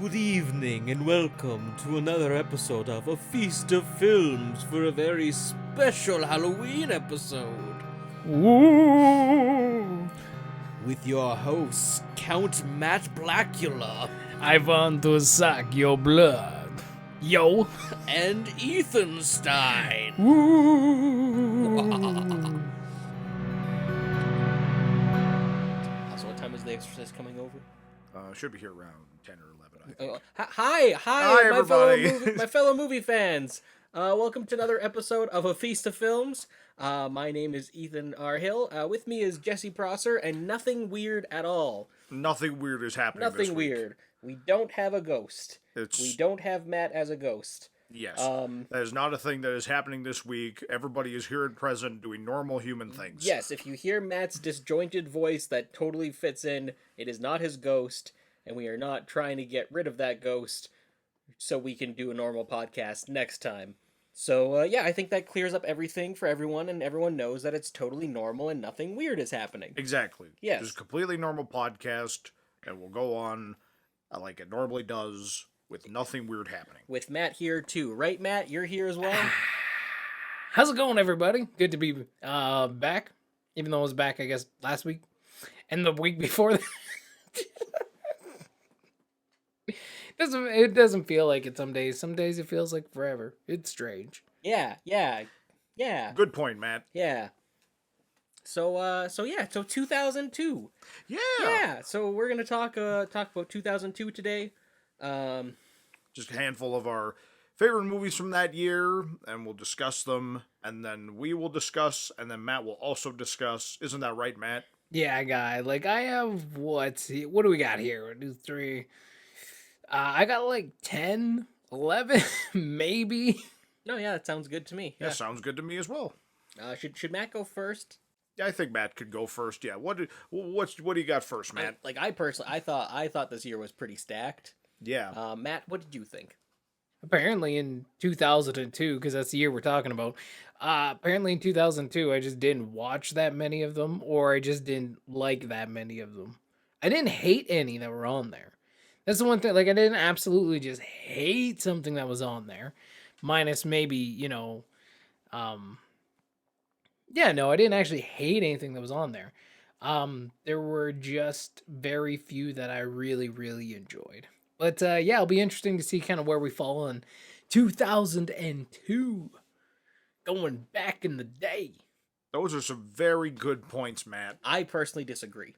Good evening and welcome to another episode of A Feast of Films for a very special Halloween episode. Ooh. With your host, Count Matt Blackula. I want to suck your blood. Yo. And Ethan Stein. So what time is The Exorcist coming over? Should be here around 10 or 11, I think. Hi, everybody. my fellow movie fans. Welcome to another episode of A Feast of Films. My name is Ethan R. Hill. With me is Jesse Prosser, and nothing weird at all. Nothing weird is happening this Nothing week. weird. We don't have a ghost. We don't have Matt as a ghost. Yes. That is not a thing that is happening this week. Everybody is here and present doing normal human things. Yes, if you hear Matt's disjointed voice that totally fits in, it is not his ghost, and we are not trying to get rid of that ghost so we can do a normal podcast next time. So, I think that clears up everything for everyone, and everyone knows that it's totally normal and nothing weird is happening. Exactly. Yes. Just a completely normal podcast, and we'll go on like it normally does with nothing weird happening. With Matt here, too. Right, Matt? You're here as well? How's it going, everybody? Good to be back. Even though I was back, I guess, last week. And the week before that. It doesn't feel like it some days. Some days it feels like forever. It's strange. Yeah. Good point, Matt. Yeah. So 2002. Yeah. So we're gonna talk about 2002 today. Just a handful of our favorite movies from that year, and we'll discuss them, and then we will discuss, and then Matt will also discuss. Isn't that right, Matt? Yeah, guy. Like, I have, what do we got here? 1, 2, 3. I got like 10, 11, maybe. No, yeah, that sounds good to me. Yeah, sounds good to me as well. Should Matt go first? Yeah, I think Matt could go first. Yeah, what do you got first, Matt? I personally, I thought this year was pretty stacked. Yeah. Matt, what did you think? Apparently in 2002, because that's the year we're talking about. Apparently in 2002, I just didn't watch that many of them, or I just didn't like that many of them. I didn't hate any that were on there. That's the one thing, like, I didn't absolutely just hate something that was on there. Minus maybe, I didn't actually hate anything that was on there. There were just very few that I really, really enjoyed. But, it'll be interesting to see kind of where we fall in 2002. Going back in the day. Those are some very good points, Matt. I personally disagree.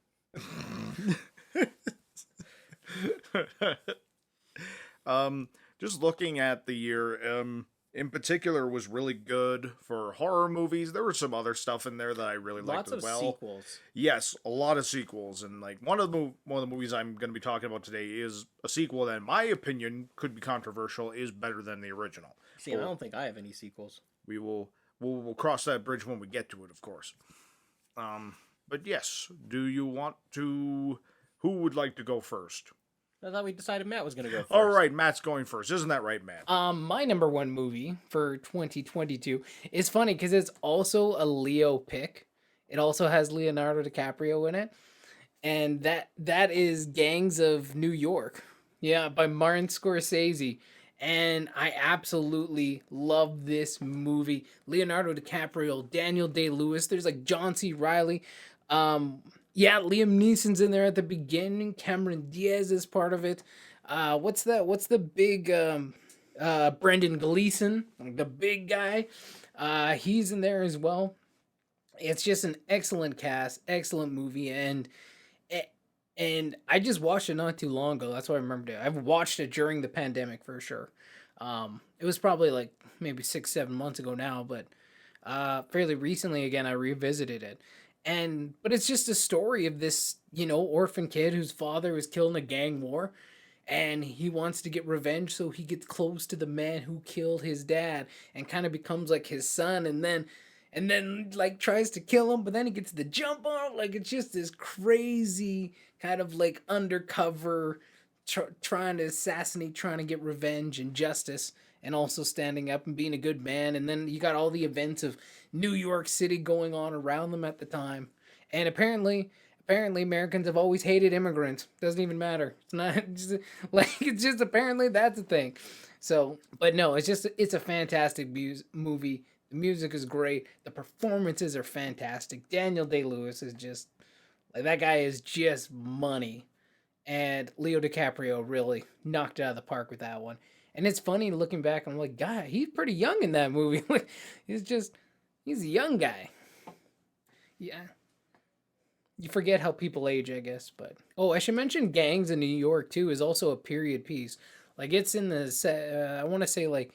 Just looking at the year, in particular was really good for horror movies. There was some other stuff in there that I really liked as well. Lots of sequels. Yes, a lot of sequels, and like one of the movies I'm going to be talking about today is a sequel that, in my opinion, could be controversial, is better than the original. See, I don't think I have any sequels. We'll cross that bridge when we get to it, of course. But yes, do you want to? Who would like to go first? I thought we decided Matt was going to go first. All right, Matt's going first. Isn't that right, Matt? My number one movie for 2022 is funny because it's also a Leo pick. It also has Leonardo DiCaprio in it. And that is Gangs of New York. Yeah, by Martin Scorsese. And I absolutely love this movie. Leonardo DiCaprio, Daniel Day-Lewis. There's like John C. Reilly. Liam Neeson's in there at the beginning. Cameron Diaz is part of it. What's the big Brendan Gleeson, the big guy? He's in there as well. It's just an excellent cast, excellent movie, and I just watched it not too long ago. That's why I remembered it. I've watched it during the pandemic for sure. It was probably like maybe 6-7 months ago now, but fairly recently again I revisited it. But it's just a story of this, orphan kid whose father was killed in a gang war, and he wants to get revenge, so he gets close to the man who killed his dad and kind of becomes like his son, and then like tries to kill him, but then he gets the jump on him. Like, it's just this crazy kind of like undercover trying to assassinate, trying to get revenge and justice, and also standing up and being a good man. And then you got all the events of New York City going on around them at the time. And apparently apparently Americans have always hated immigrants. Doesn't even matter. It's not just, like it's just apparently that's a thing. So, but no, it's a fantastic movie. The music is great. The performances are fantastic. Daniel Day-Lewis is just like that guy is just money. And Leo DiCaprio really knocked it out of the park with that one. And it's funny looking back, I'm like, God, he's pretty young in that movie. Like, he's a young guy. Yeah. You forget how people age, I guess, but oh, I should mention Gangs in New York too is also a period piece. Like it's in the I want to say like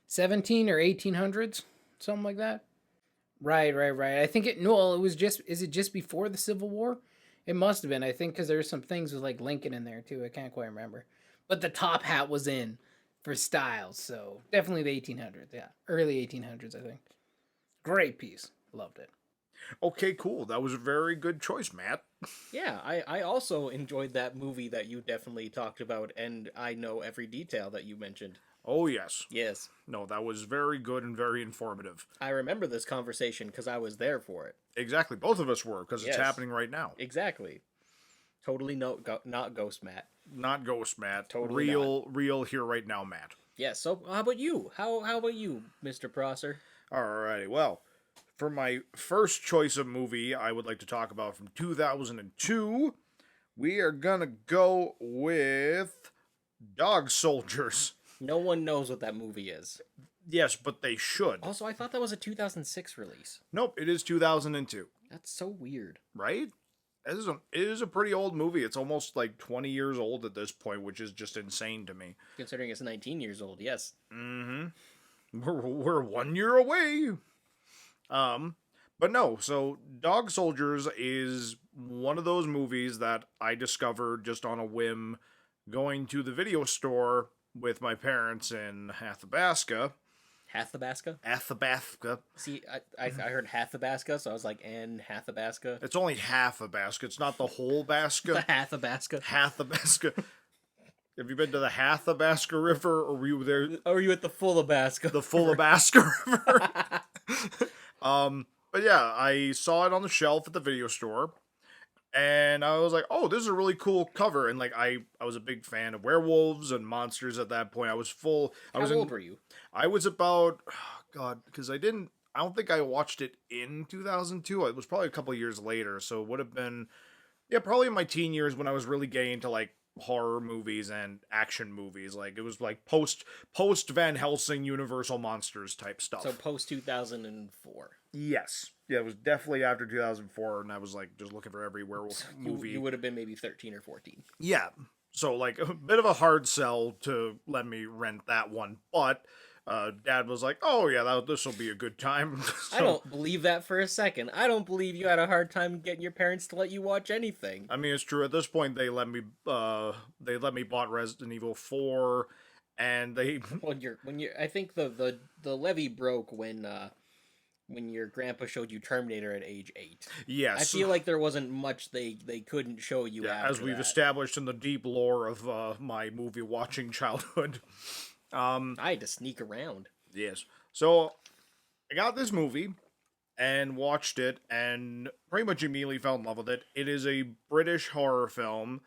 17 or 1800s, something like that. Right. I think it no, it was just is it just before the Civil War? It must have been, I think, because there's some things with like Lincoln in there too. I can't quite remember, but the top hat was in for styles, so definitely the 1800s. Yeah, early 1800s, I think. Great piece, loved it. Okay, cool. That was a very good choice, Matt. Yeah, I also enjoyed that movie that you definitely talked about, and I know every detail that you mentioned. Oh, yes. Yes. No, that was very good and very informative. I remember this conversation because I was there for it. Exactly. Both of us were, because Yes. it's happening right now. Exactly. Totally not Ghost Matt. Not Ghost Matt. Totally real here right now, Matt. Yes, so how about you? How about you, Mr. Prosser? Alrighty, well, for my first choice of movie, I would like to talk about from 2002. We are gonna go with Dog Soldiers. No one knows what that movie is. Yes, but they should. Also, I thought that was a 2006 release. Nope, it is 2002. That's so weird. Right? It is a pretty old movie. It's almost like 20 years old at this point, which is just insane to me. Considering it's 19 years old, yes. Mm-hmm. We're 1 year away. But no, so Dog Soldiers is one of those movies that I discovered just on a whim going to the video store with my parents in Athabasca. Athabasca? See, I heard Athabasca, so I was like, and Athabasca? It's only half a basket. It's not the whole basket. The Athabasca? Athabasca. Have you been to the Athabasca River, or were you there? Or are you at the Fullabasca? The Fullabasca River. But yeah, I saw it on the shelf at the video store, and I was like, oh, this is a really cool cover. And like, I was a big fan of werewolves and monsters at that point. I was full. How old were you? I was about, because I don't think I watched it in 2002. It was probably a couple years later, so it would have been, yeah, probably in my teen years when I was really getting into like horror movies and action movies. Like it was like post Van Helsing Universal Monsters type stuff. So post 2004. Yes. Yeah, it was definitely after 2004, and I was like just looking for every werewolf movie. You would have been maybe 13 or 14. Yeah. So like a bit of a hard sell to let me rent that one, but Dad was like, "Oh yeah, this will be a good time." So, I don't believe that for a second. I don't believe you had a hard time getting your parents to let you watch anything. I mean, it's true. At this point, they let me bought Resident Evil 4, and they when you're I think the levee broke when your grandpa showed you Terminator at age 8. Yes. I feel like there wasn't much they couldn't show you after as we've that. established in the deep lore of my movie watching childhood. I had to sneak around. Yes. So I got this movie and watched it and pretty much immediately fell in love with it. It is a British horror film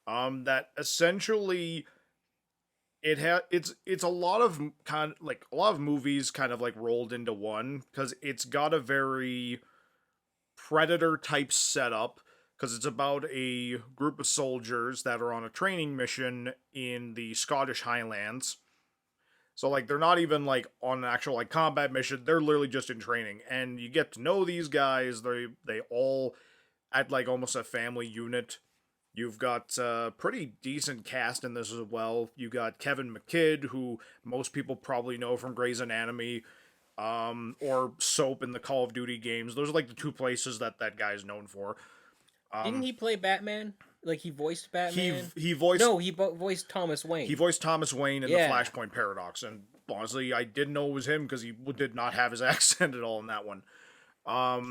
that essentially it's a lot of movies kind of like rolled into one, because it's got a very Predator type setup, because it's about a group of soldiers that are on a training mission in the Scottish Highlands. So, like, they're not even, like, on an actual, like, combat mission. They're literally just in training. And you get to know these guys. They all act like almost a family unit. You've got a pretty decent cast in this as well. You got Kevin McKidd, who most people probably know from Grey's Anatomy, or Soap in the Call of Duty games. Those are, like, the two places that guy's known for. Didn't he play Batman? Like, he voiced Batman? He voiced... No, he voiced Thomas Wayne. He voiced Thomas Wayne in the Flashpoint Paradox, and honestly, I didn't know it was him because he did not have his accent at all in that one.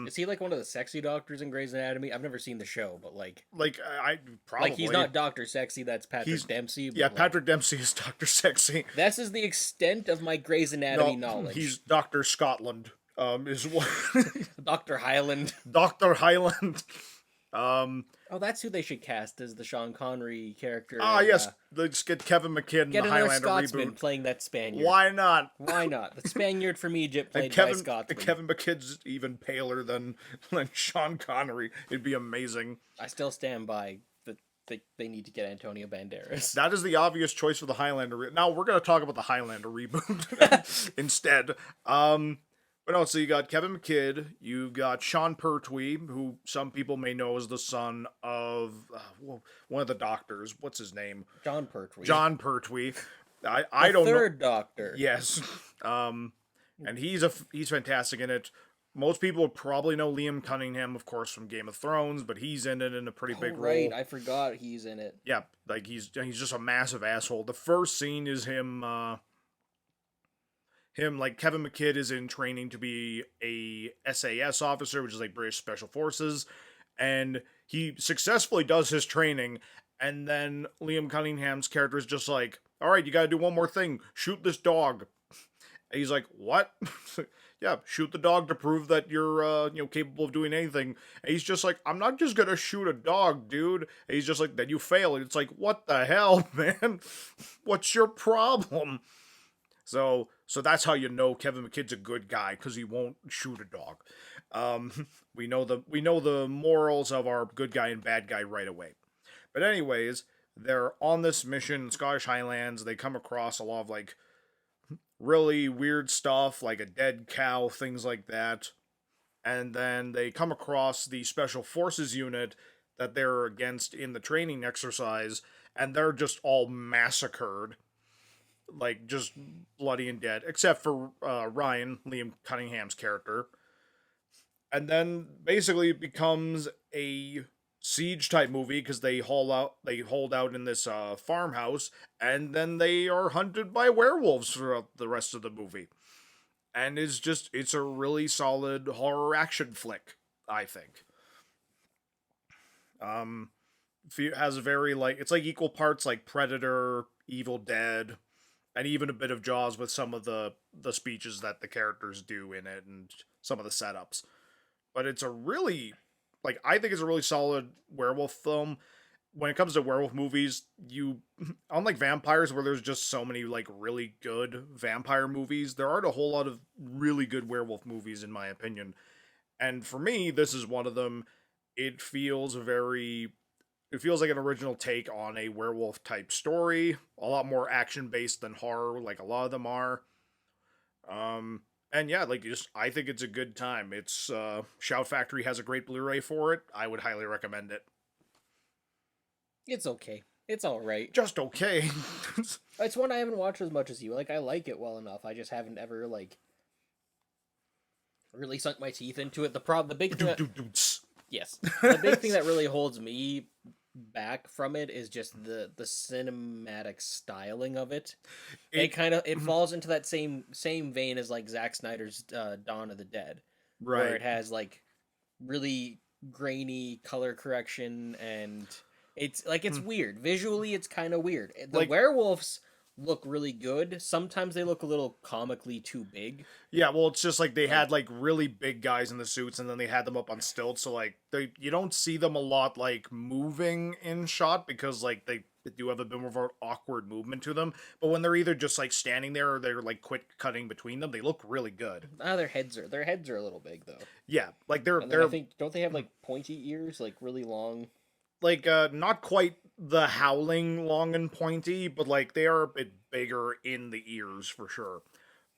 Is he like one of the sexy doctors in Grey's Anatomy? I've never seen the show, but I probably... Like, he's not Dr. Sexy, that's Patrick Dempsey. Yeah, Patrick Dempsey is Dr. Sexy. This is the extent of my Grey's Anatomy knowledge. He's Dr. Scotland, is what... Dr. Highland. Dr. Highland. Oh, that's who they should cast as the Sean Connery character. Yes, let's get Kevin McKidd in Get the another Highlander Scotsman reboot. playing that Spaniard. Why not? Why not? The Spaniard from Egypt And played by Kevin, Scotsman. Kevin McKidd's even paler than Sean Connery. It'd be amazing. I still stand by that they need to get Antonio Banderas. That is the obvious choice for the Highlander. Now we're going to talk about the Highlander reboot instead. But no, so you got Kevin McKidd, you got Sean Pertwee, who some people may know as the son of one of the doctors. What's his name? John Pertwee. John Pertwee. I the don't know. third Doctor. Yes. And he's fantastic in it. Most people would probably know Liam Cunningham, of course, from Game of Thrones, but he's in it in a pretty big role. Right, I forgot he's in it. Yeah, like he's just a massive asshole. The first scene is him like Kevin McKidd is in training to be a SAS officer, which is like British Special Forces, and he successfully does his training, and then Liam Cunningham's character is just like, all right, you gotta do one more thing, shoot this dog. And he's like, what? Yeah, shoot the dog to prove that you're capable of doing anything. And he's just like, I'm not just gonna shoot a dog, dude. And he's just like, then you fail. And it's like, what the hell, man? What's your problem? So that's how you know Kevin McKidd's a good guy, because he won't shoot a dog. We know the morals of our good guy and bad guy right away. But anyways, they're on this mission in Scottish Highlands. They come across a lot of like really weird stuff, like a dead cow, things like that. And then they come across the Special Forces unit that they're against in the training exercise, and they're just all massacred. Like, just bloody and dead, except for Ryan, Liam Cunningham's character. And then basically it becomes a siege type movie, because they hold out in this farmhouse, and then they are hunted by werewolves throughout the rest of the movie. And it's a really solid horror action flick, I think. It has a very, like, it's like equal parts like Predator, Evil Dead, and even a bit of Jaws with some of the speeches that the characters do in it and some of the setups. But it's a really, like, I think it's a really solid werewolf film. When it comes to werewolf movies, unlike vampires, where there's just so many, like, really good vampire movies, there aren't a whole lot of really good werewolf movies, in my opinion. And for me, this is one of them. It feels like an original take on a werewolf type story, a lot more action based than horror, like a lot of them are. And yeah, I think it's a good time. It's Shout Factory has a great Blu-ray for it. I would highly recommend it. It's okay. It's all right. Just okay. It's one I haven't watched as much as you. Like, I like it well enough. I just haven't ever really sunk my teeth into it. The big thing yes, the big thing that really holds me back from it is just the cinematic styling of it. It falls into that same vein as like Zack Snyder's Dawn of the Dead, right? Where it has like really grainy color correction, and it's weird visually. It's kind of weird. The werewolves look really good. Sometimes they look a little comically too big. Yeah, well, it's just like they had like really big guys in the suits, and then they had them up on stilts, so like you don't see them a lot like moving in shot, because like they do have a bit more of an awkward movement to them. But when they're either just like standing there or they're like quick cutting between them, they look really good. Their heads are a little big though. Yeah, like they're I think, don't they have like pointy ears, like really long? Like not quite the howling long and pointy, but like they are a bit bigger in the ears for sure.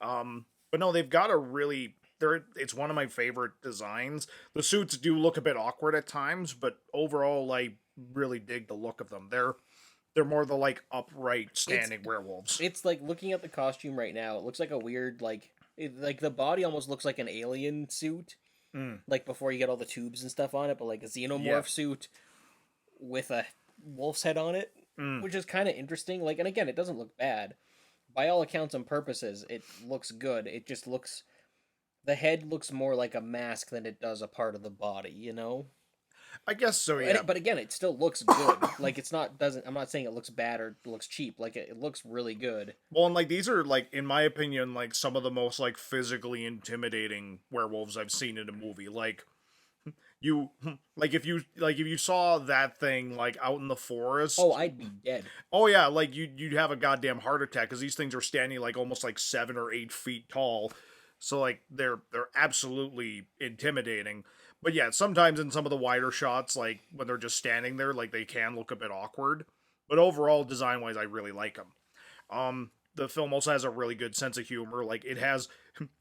But no, they've got it's one of my favorite designs. The suits do look a bit awkward at times, but overall I really dig the look of them. They're more the like upright standing werewolves. It's like looking at the costume right now, it looks like a weird like the body almost looks like an alien suit. Like before you get all the tubes and stuff on it, but like a xenomorph suit with a wolf's head on it, which is kind of interesting. Like, and again, it doesn't look bad. By all accounts and purposes, it looks good. It just looks... The head looks more like a mask than it does a part of the body, you know? I guess so, yeah. But again, it still looks good. Like, I'm not saying it looks bad or looks cheap. Like, it looks really good. Well, and like, these are, like, in my opinion, like, some of the most, like, physically intimidating werewolves I've seen in a movie. Like, you if you saw that thing like out in the forest. Oh, I'd be dead. Oh yeah, like you'd have a goddamn heart attack because these things are standing like almost like 7 or 8 feet tall, so like they're absolutely intimidating. But yeah, sometimes in some of the wider shots, like when they're just standing there, like they can look a bit awkward. But overall, design wise, I really like them. The film also has a really good sense of humor. Like it has,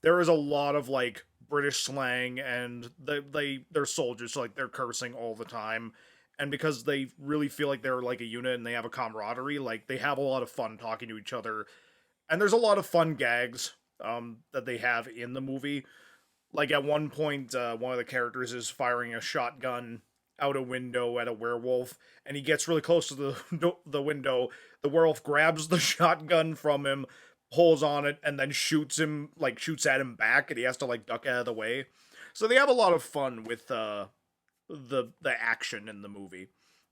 there is a lot of like British slang, and they're soldiers, so like they're cursing all the time. And because they really feel like they're like a unit and they have a camaraderie, like they have a lot of fun talking to each other. And there's a lot of fun gags that they have in the movie. Like at one point, one of the characters is firing a shotgun out a window at a werewolf, and he gets really close to the window. The werewolf grabs the shotgun from him, pulls on it, and then shoots at him back, and he has to like duck out of the way. So they have a lot of fun with the action in the movie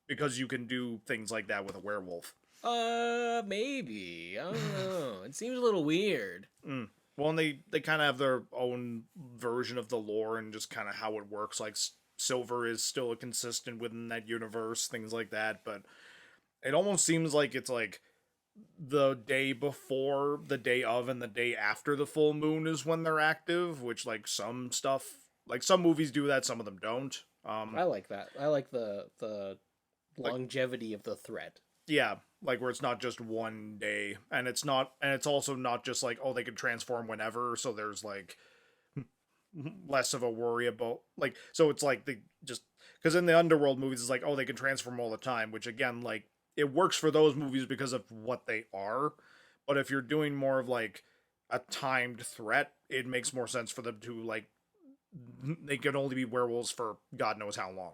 because you can do things like that with a werewolf. Maybe. I don't know. It seems a little weird. Well, and they kind of have their own version of the lore and just kind of how it works. Like Silver is still a consistent within that universe, things like that. But it almost seems like it's like the day before, the day of, and the day after the full moon is when they're active. Which like some stuff, like some movies do that, some of them don't. I like that. I like the longevity of the threat. Yeah, like where it's not just one day, and it's also not just like, oh, they can transform whenever, so there's like less of a worry about like, so it's like they just, because in the Underworld movies it's like, oh, they can transform all the time, which again, like it works for those movies because of what they are. But if you're doing more of like a timed threat, it makes more sense for them to like, they can only be werewolves for God knows how long.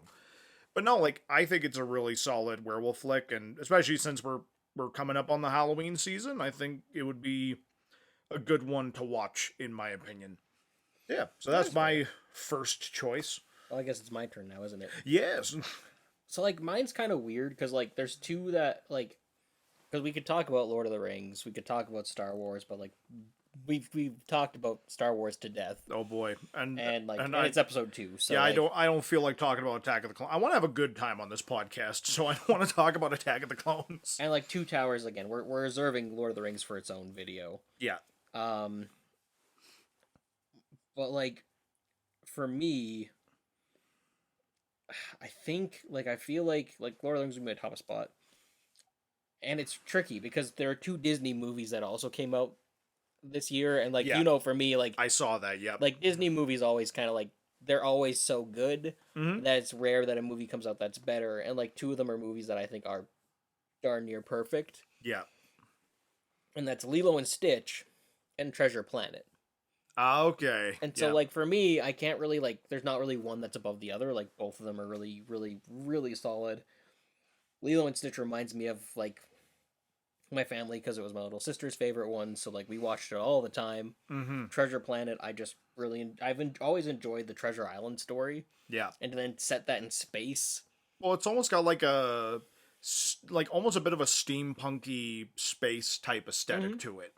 But no, like I think it's a really solid werewolf flick, and especially since we're coming up on the Halloween season, I think it would be a good one to watch, in my opinion. Yeah, so that's my first choice. Well, I guess it's my turn now, isn't it? Yes. So like mine's kind of weird because like there's two that like, because we could talk about Lord of the Rings, we could talk about Star Wars, but like we've talked about Star Wars to death. Oh boy, and it's episode 2. So yeah, like, I don't feel like talking about Attack of the Clones. I want to have a good time on this podcast, so I don't want to talk about Attack of the Clones. And like Two Towers again, we're reserving Lord of the Rings for its own video. Yeah. But like for me, I think like I feel like Lord of the Rings would be my top spot. And it's tricky because there are two Disney movies that also came out this year, and like for me, like I saw that. Yeah, like Disney movies always kind of like, they're always so good that it's rare that a movie comes out that's better, and like two of them are movies that I think are darn near perfect. Yeah, and that's Lilo and Stitch and Treasure Planet. Okay. And so like for me, I can't really like, there's not really one that's above the other. Like both of them are really really really solid. Lilo and Stitch reminds me of like my family because it was my little sister's favorite one, so like we watched it all the time. Treasure Planet, I've always enjoyed the Treasure Island story. Yeah, and then set that in space. Well, it's almost got like almost a bit of a steampunky space type aesthetic to it.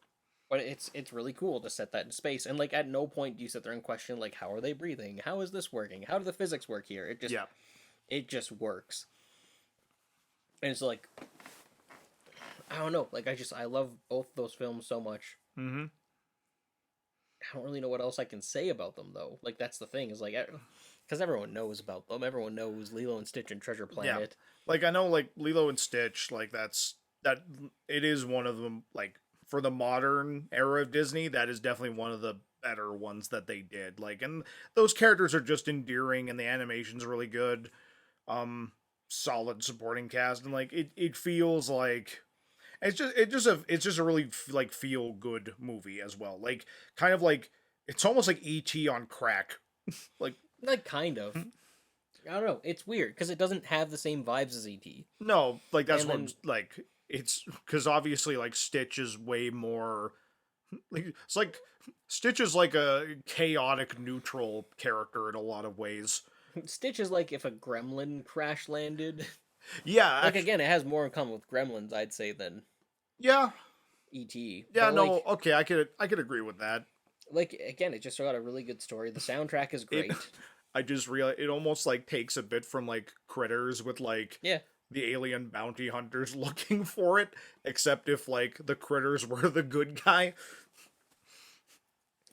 But it's really cool to set that in space, and like at no point do you sit there and question like, how are they breathing? How is this working? How do the physics work here? It just works. And it's like, I don't know, like I love both those films so much. I don't really know what else I can say about them though. Like that's the thing, is like, because everyone knows about them. Everyone knows Lilo and Stitch and Treasure Planet. Yeah. Like I know like Lilo and Stitch, like it is one of them, like for the modern era of Disney, that is definitely one of the better ones that they did. Like, and those characters are just endearing, and the animation's really good. Solid supporting cast, and like it feels like it's just a really like feel good movie as well. Like kind of like it's almost like E.T. on crack. like kind of. I don't know. It's weird because it doesn't have the same vibes as E.T. No, like that's like it's because obviously like Stitch is way more. Like it's like Stitch is like a chaotic neutral character in a lot of ways. Stitch is like if a gremlin crash landed. Yeah. Like again, it has more in common with Gremlins, I'd say, than E.T. Yeah, but, no, like, okay, I could agree with that. Like again, it just got a really good story. The soundtrack is great. I just realized it almost like takes a bit from like Critters with like Yeah. the alien bounty hunters looking for it, except if like the critters were the good guy.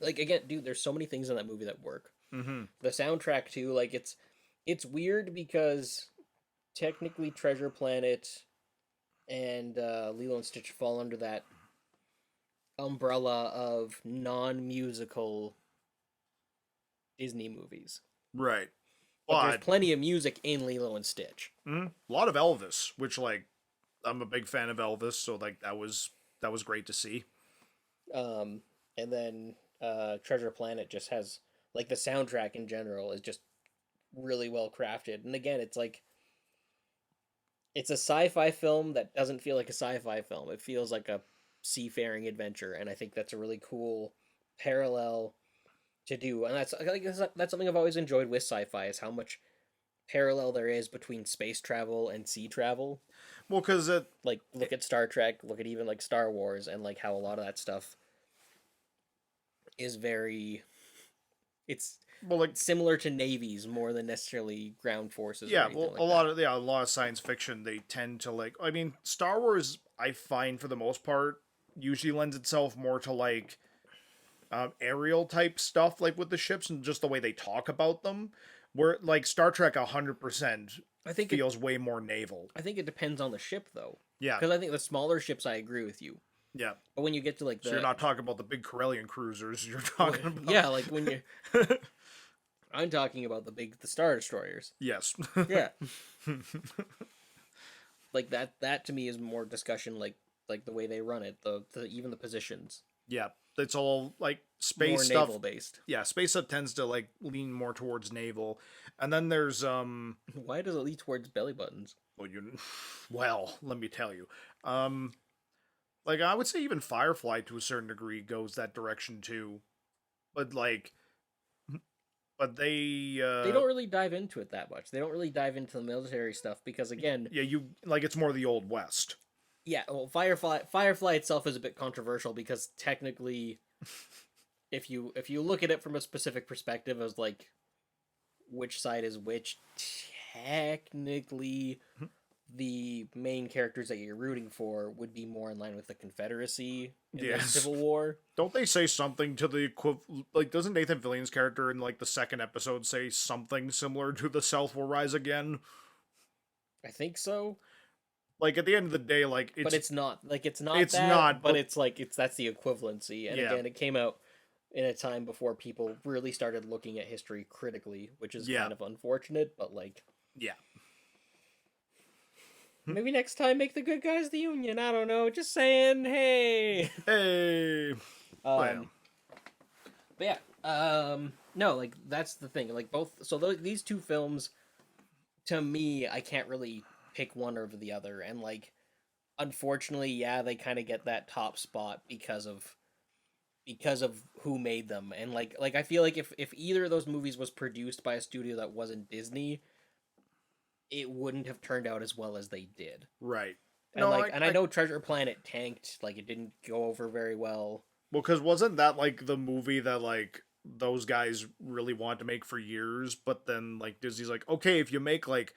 Like again, dude, there's so many things in that movie that work. Mm-hmm. The soundtrack too, like it's weird because technically Treasure Planet and Lilo and Stitch fall under that umbrella of non-musical Disney movies. Right. But there's But plenty of music in Lilo and Stitch. a lot of Elvis, which like I'm a big fan of Elvis, so like that was great to see. And then Treasure Planet just has like the soundtrack in general is just really well crafted. And again, it's like it's a sci-fi film that doesn't feel like a sci-fi film. It feels like a seafaring adventure, and I think that's a really cool parallel to do. And that's something I've always enjoyed with sci-fi is how much parallel there is between space travel and sea travel. Well, because Like look at Star Trek, look at even like Star Wars, and like how a lot of that stuff is very it's like similar to navies more than necessarily ground forces. yeah, well, a lot of science fiction they tend to like. I mean, Star Wars, I find for the most part, usually lends itself more to like aerial type stuff, like with the ships and just the way they talk about them. Where like Star Trek, 100% I think feels way more naval. I think it depends on the ship though, Yeah, because I think the smaller ships, I agree with you. yeah. But when you get to like So the you're not talking about the big Corellian cruisers. You're talking about yeah, like when you I'm talking about the Star Destroyers. yes. Yeah. Like that to me is more discussion like the way they run it, the even the positions. Yeah, it's all like space More stuff. naval based. Yeah, space stuff tends to like lean more towards naval, and then there's Why does it lead towards belly buttons? well, let me tell you, like I would say even Firefly to a certain degree goes that direction too, but like, but they They don't really dive into it that much. They don't really dive into the military stuff because again, yeah, you like it's more the old west. yeah, well, Firefly itself is a bit controversial because technically, if you look at it from a specific perspective as like which side is which, technically, the main characters that you're rooting for would be more in line with the Confederacy in the Yes. Civil War. Don't they say something to the equivalent? Like, doesn't Nathan Fillion's character in like the second episode say something similar to the South will rise again? I think so, Like at the end of the day, like but it's not like it's not it's that, not, but but- it's like that's the equivalency. And Yeah. again, it came out in a time before people really started looking at history critically, which is Yeah. kind of unfortunate. But like, yeah. maybe next time make the good guys the Union. I don't know. Just saying. Hey. Hey. But yeah. No, like that's the thing. Like both. So these two films, to me, I can't really pick one over the other. And like, unfortunately, yeah, they kind of get that top spot because of who made them. And like I feel like if either of those movies was produced by a studio that wasn't Disney, it wouldn't have turned out as well as they did. Right. And I know Treasure Planet tanked, like it didn't go over very well. Well, because wasn't that like the movie that like those guys really wanted to make for years, but then like Disney's like, okay, if you make like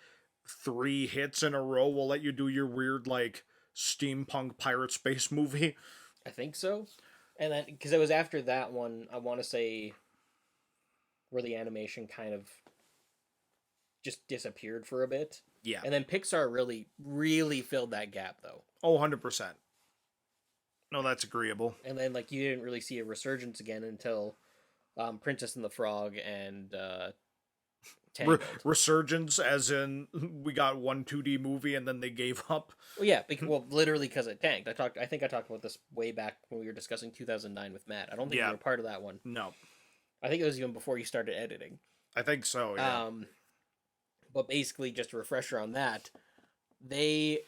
3 hits in a row, we'll let you do your weird like steampunk pirate space movie. I think so. And then because it was after that one, I want to say, where the animation kind of just disappeared for a bit. Yeah. And then Pixar really filled that gap though. Oh, 100%. No, that's agreeable. And then like you didn't really see a resurgence again until Princess and the Frog and Tangled. Resurgence, as in we got one 2D movie and then they gave up. Well, yeah, well, literally because it tanked. I think I talked about this way back when we were discussing 2009 with Matt. I don't think you were part of that one. No. I think it was even before you started editing. I think so, yeah. But basically, just a refresher on that, they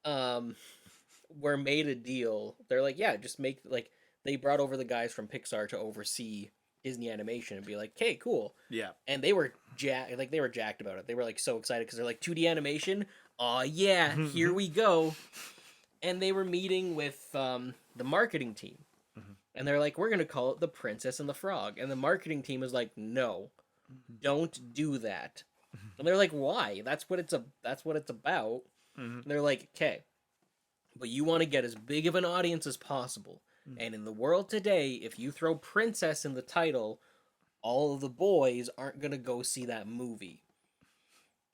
were made a deal. They're like, yeah, just make like they brought over the guys from Pixar to oversee Disney animation and be like, "Okay, cool." Yeah. And they were jacked about it. They were like so excited because they're like 2D animation. Oh yeah, here we go. And they were meeting with the marketing team, and they're like, "We're gonna call it The Princess and the Frog." And the marketing team is like, "No, Don't do that. And they're like, why? That's what it's about. And they're like, okay, but you want to get as big of an audience as possible. And in the world today, if you throw princess in the title, all of the boys aren't going to go see that movie.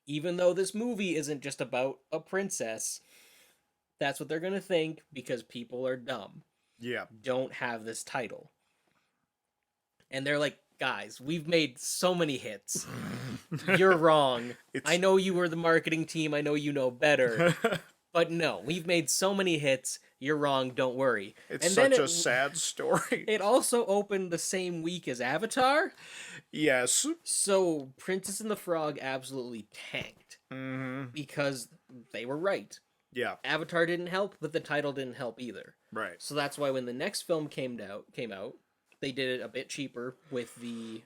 Even though this movie isn't just about a princess, that's what they're going to think because people are dumb. Yeah. Don't have this title. And they're like, guys, we've made so many hits. You're wrong. I know you were the marketing team. I know you know better. But no, we've made so many hits. You're wrong. Don't worry. It's and such then a sad story. It also opened the same week as Avatar. Yes. So Princess and the Frog absolutely tanked. Mm-hmm. Because they were right. Yeah. Avatar didn't help, but the title didn't help either. Right. So that's why when the next film came out, they did it a bit cheaper with the...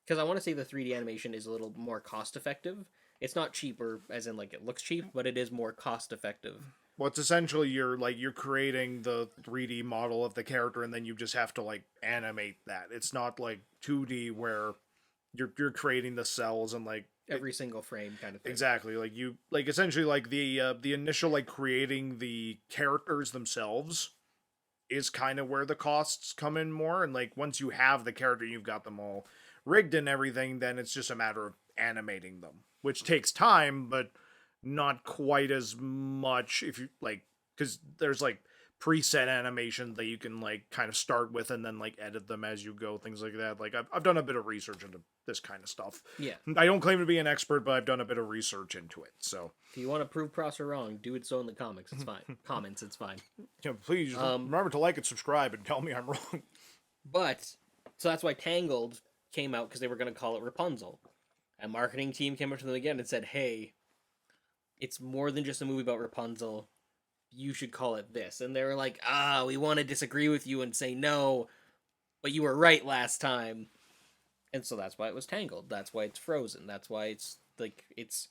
Because I want to say the 3D animation is a little more cost-effective. It's not cheaper, as in, like, it looks cheap, but it is more cost-effective. Well, it's essentially you're creating the 3D model of the character, and then you just have to, like, animate that. It's not, like, 2D where you're creating the cells and, like... Every single frame kind of thing. Exactly. Like, you... Like, essentially, like, the initial, like, creating the characters themselves is kind of where the costs come in more, and, like, once you have the character, you've got them all rigged and everything, then it's just a matter of animating them, which takes time, but not quite as much if you like, because there's like preset animation that you can like kind of start with and then like edit them as you go, things like that. Like I've done a bit of research into this kind of stuff. Yeah. I don't claim to be an expert, but I've done a bit of research into it. So if you want to prove Prosser wrong, do it so in the comics. It's fine. Comments, it's fine. Yeah, please remember to like and subscribe and tell me I'm wrong. But so that's why Tangled came out, because they were going to call it Rapunzel. A marketing team came up to them again and said, hey, it's more than just a movie about Rapunzel. You should call it this. And they were like, we want to disagree with you and say no, but you were right last time. And so that's why it was Tangled. That's why it's Frozen. That's why it's like it's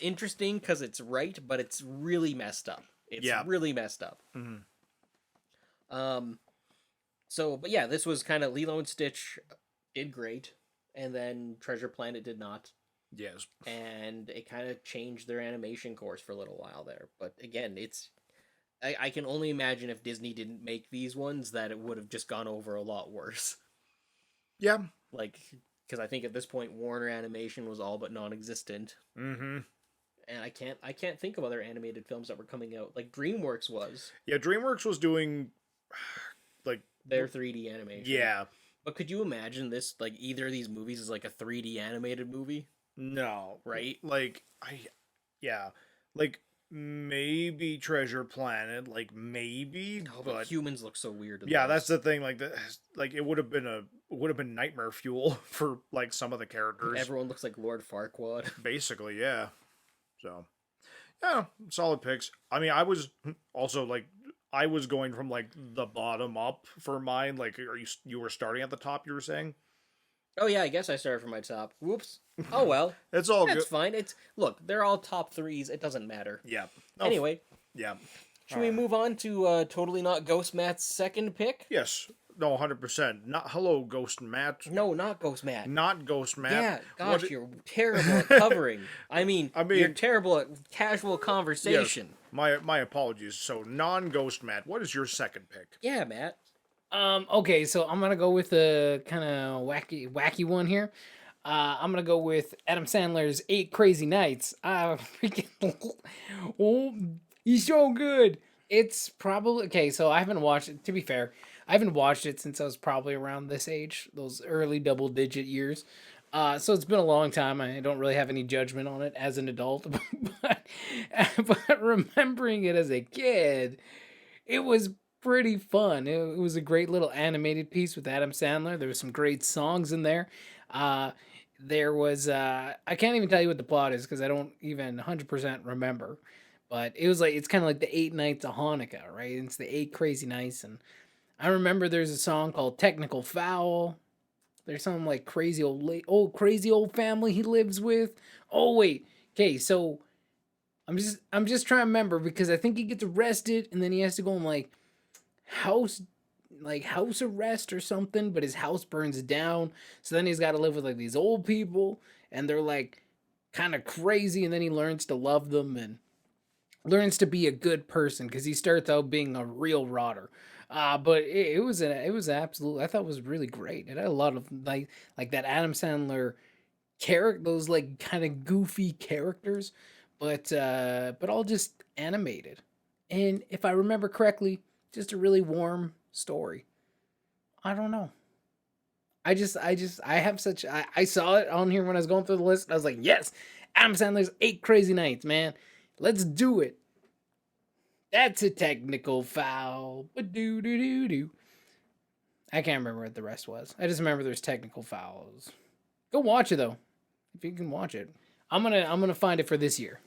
interesting because it's right, but it's really messed up. It's really messed up. So, but yeah, this was kind of Lilo and Stitch did great, and then Treasure Planet did not. Yes. And it kind of changed their animation course for a little while there. But again, I can only imagine if Disney didn't make these ones that it would have just gone over a lot worse. Yeah. Like, because I think at this point Warner Animation was all but non-existent. Mm-hmm. And I can't think of other animated films that were coming out. Like DreamWorks was. Yeah, DreamWorks was doing like their 3D animation. Yeah. But could you imagine this, like, either of these movies is like a 3D animated movie? No. Right? Like, like, maybe Treasure Planet, like, maybe, but humans look so weird. Yeah, that's the thing, like, it would have been nightmare fuel for, like, some of the characters. Everyone looks like Lord Farquaad. Basically, yeah. So, yeah, solid picks. I mean, I was also, like, I was going from like the bottom up for mine. Like, you were starting at the top? You were saying? Oh yeah, I guess I started from my top. Whoops. Oh well. It's all That's good. fine. Look, they're all top threes. It doesn't matter. Yeah. Anyway. Yeah. Should we move on to Totally Not Ghost Matt's second pick? Yes. No, 100%. Not hello, Ghost Matt. No, not Ghost Matt. Not Ghost Matt. Yeah, gosh, you're terrible at covering. I mean, you're terrible at casual conversation. Yes, my apologies. So, non-Ghost Matt, what is your second pick? Yeah, Matt. Okay, so I'm gonna go with a kind of wacky one here. I'm gonna go with Adam Sandler's 8 Crazy Nights. He's so good. It's probably okay. So I haven't watched it. To be fair, I haven't watched it since I was probably around this age, those early double-digit years. So it's been a long time. I don't really have any judgment on it as an adult, but remembering it as a kid, it was pretty fun. It was a great little animated piece with Adam Sandler. There was some great songs in there. There was I can't even tell you what the plot is because I don't even 100% remember. But it was like it's kind of like the 8 Nights of Hanukkah, right? It's the 8 Crazy Nights, and I remember there's a song called Technical Foul. There's some like crazy old family he lives with. Oh wait, okay, so I'm just trying to remember because I think he gets arrested and then he has to go in like house like house arrest or something, but his house burns down. So then he's got to live with like these old people, and they're like kind of crazy, and then he learns to love them and learns to be a good person because he starts out being a real rotter. But it was absolute. I thought it was really great. It had a lot of like that Adam Sandler character, those like kind of goofy characters, but all just animated. And if I remember correctly, just a really warm story. I don't know. I have such I saw it on here when I was going through the list. And I was like, yes, Adam Sandler's 8 Crazy Nights, man. Let's do it. That's a technical foul. Do do do do. I can't remember what the rest was. I just remember there's technical fouls. Go watch it though, if you can watch it. I'm gonna find it for this year.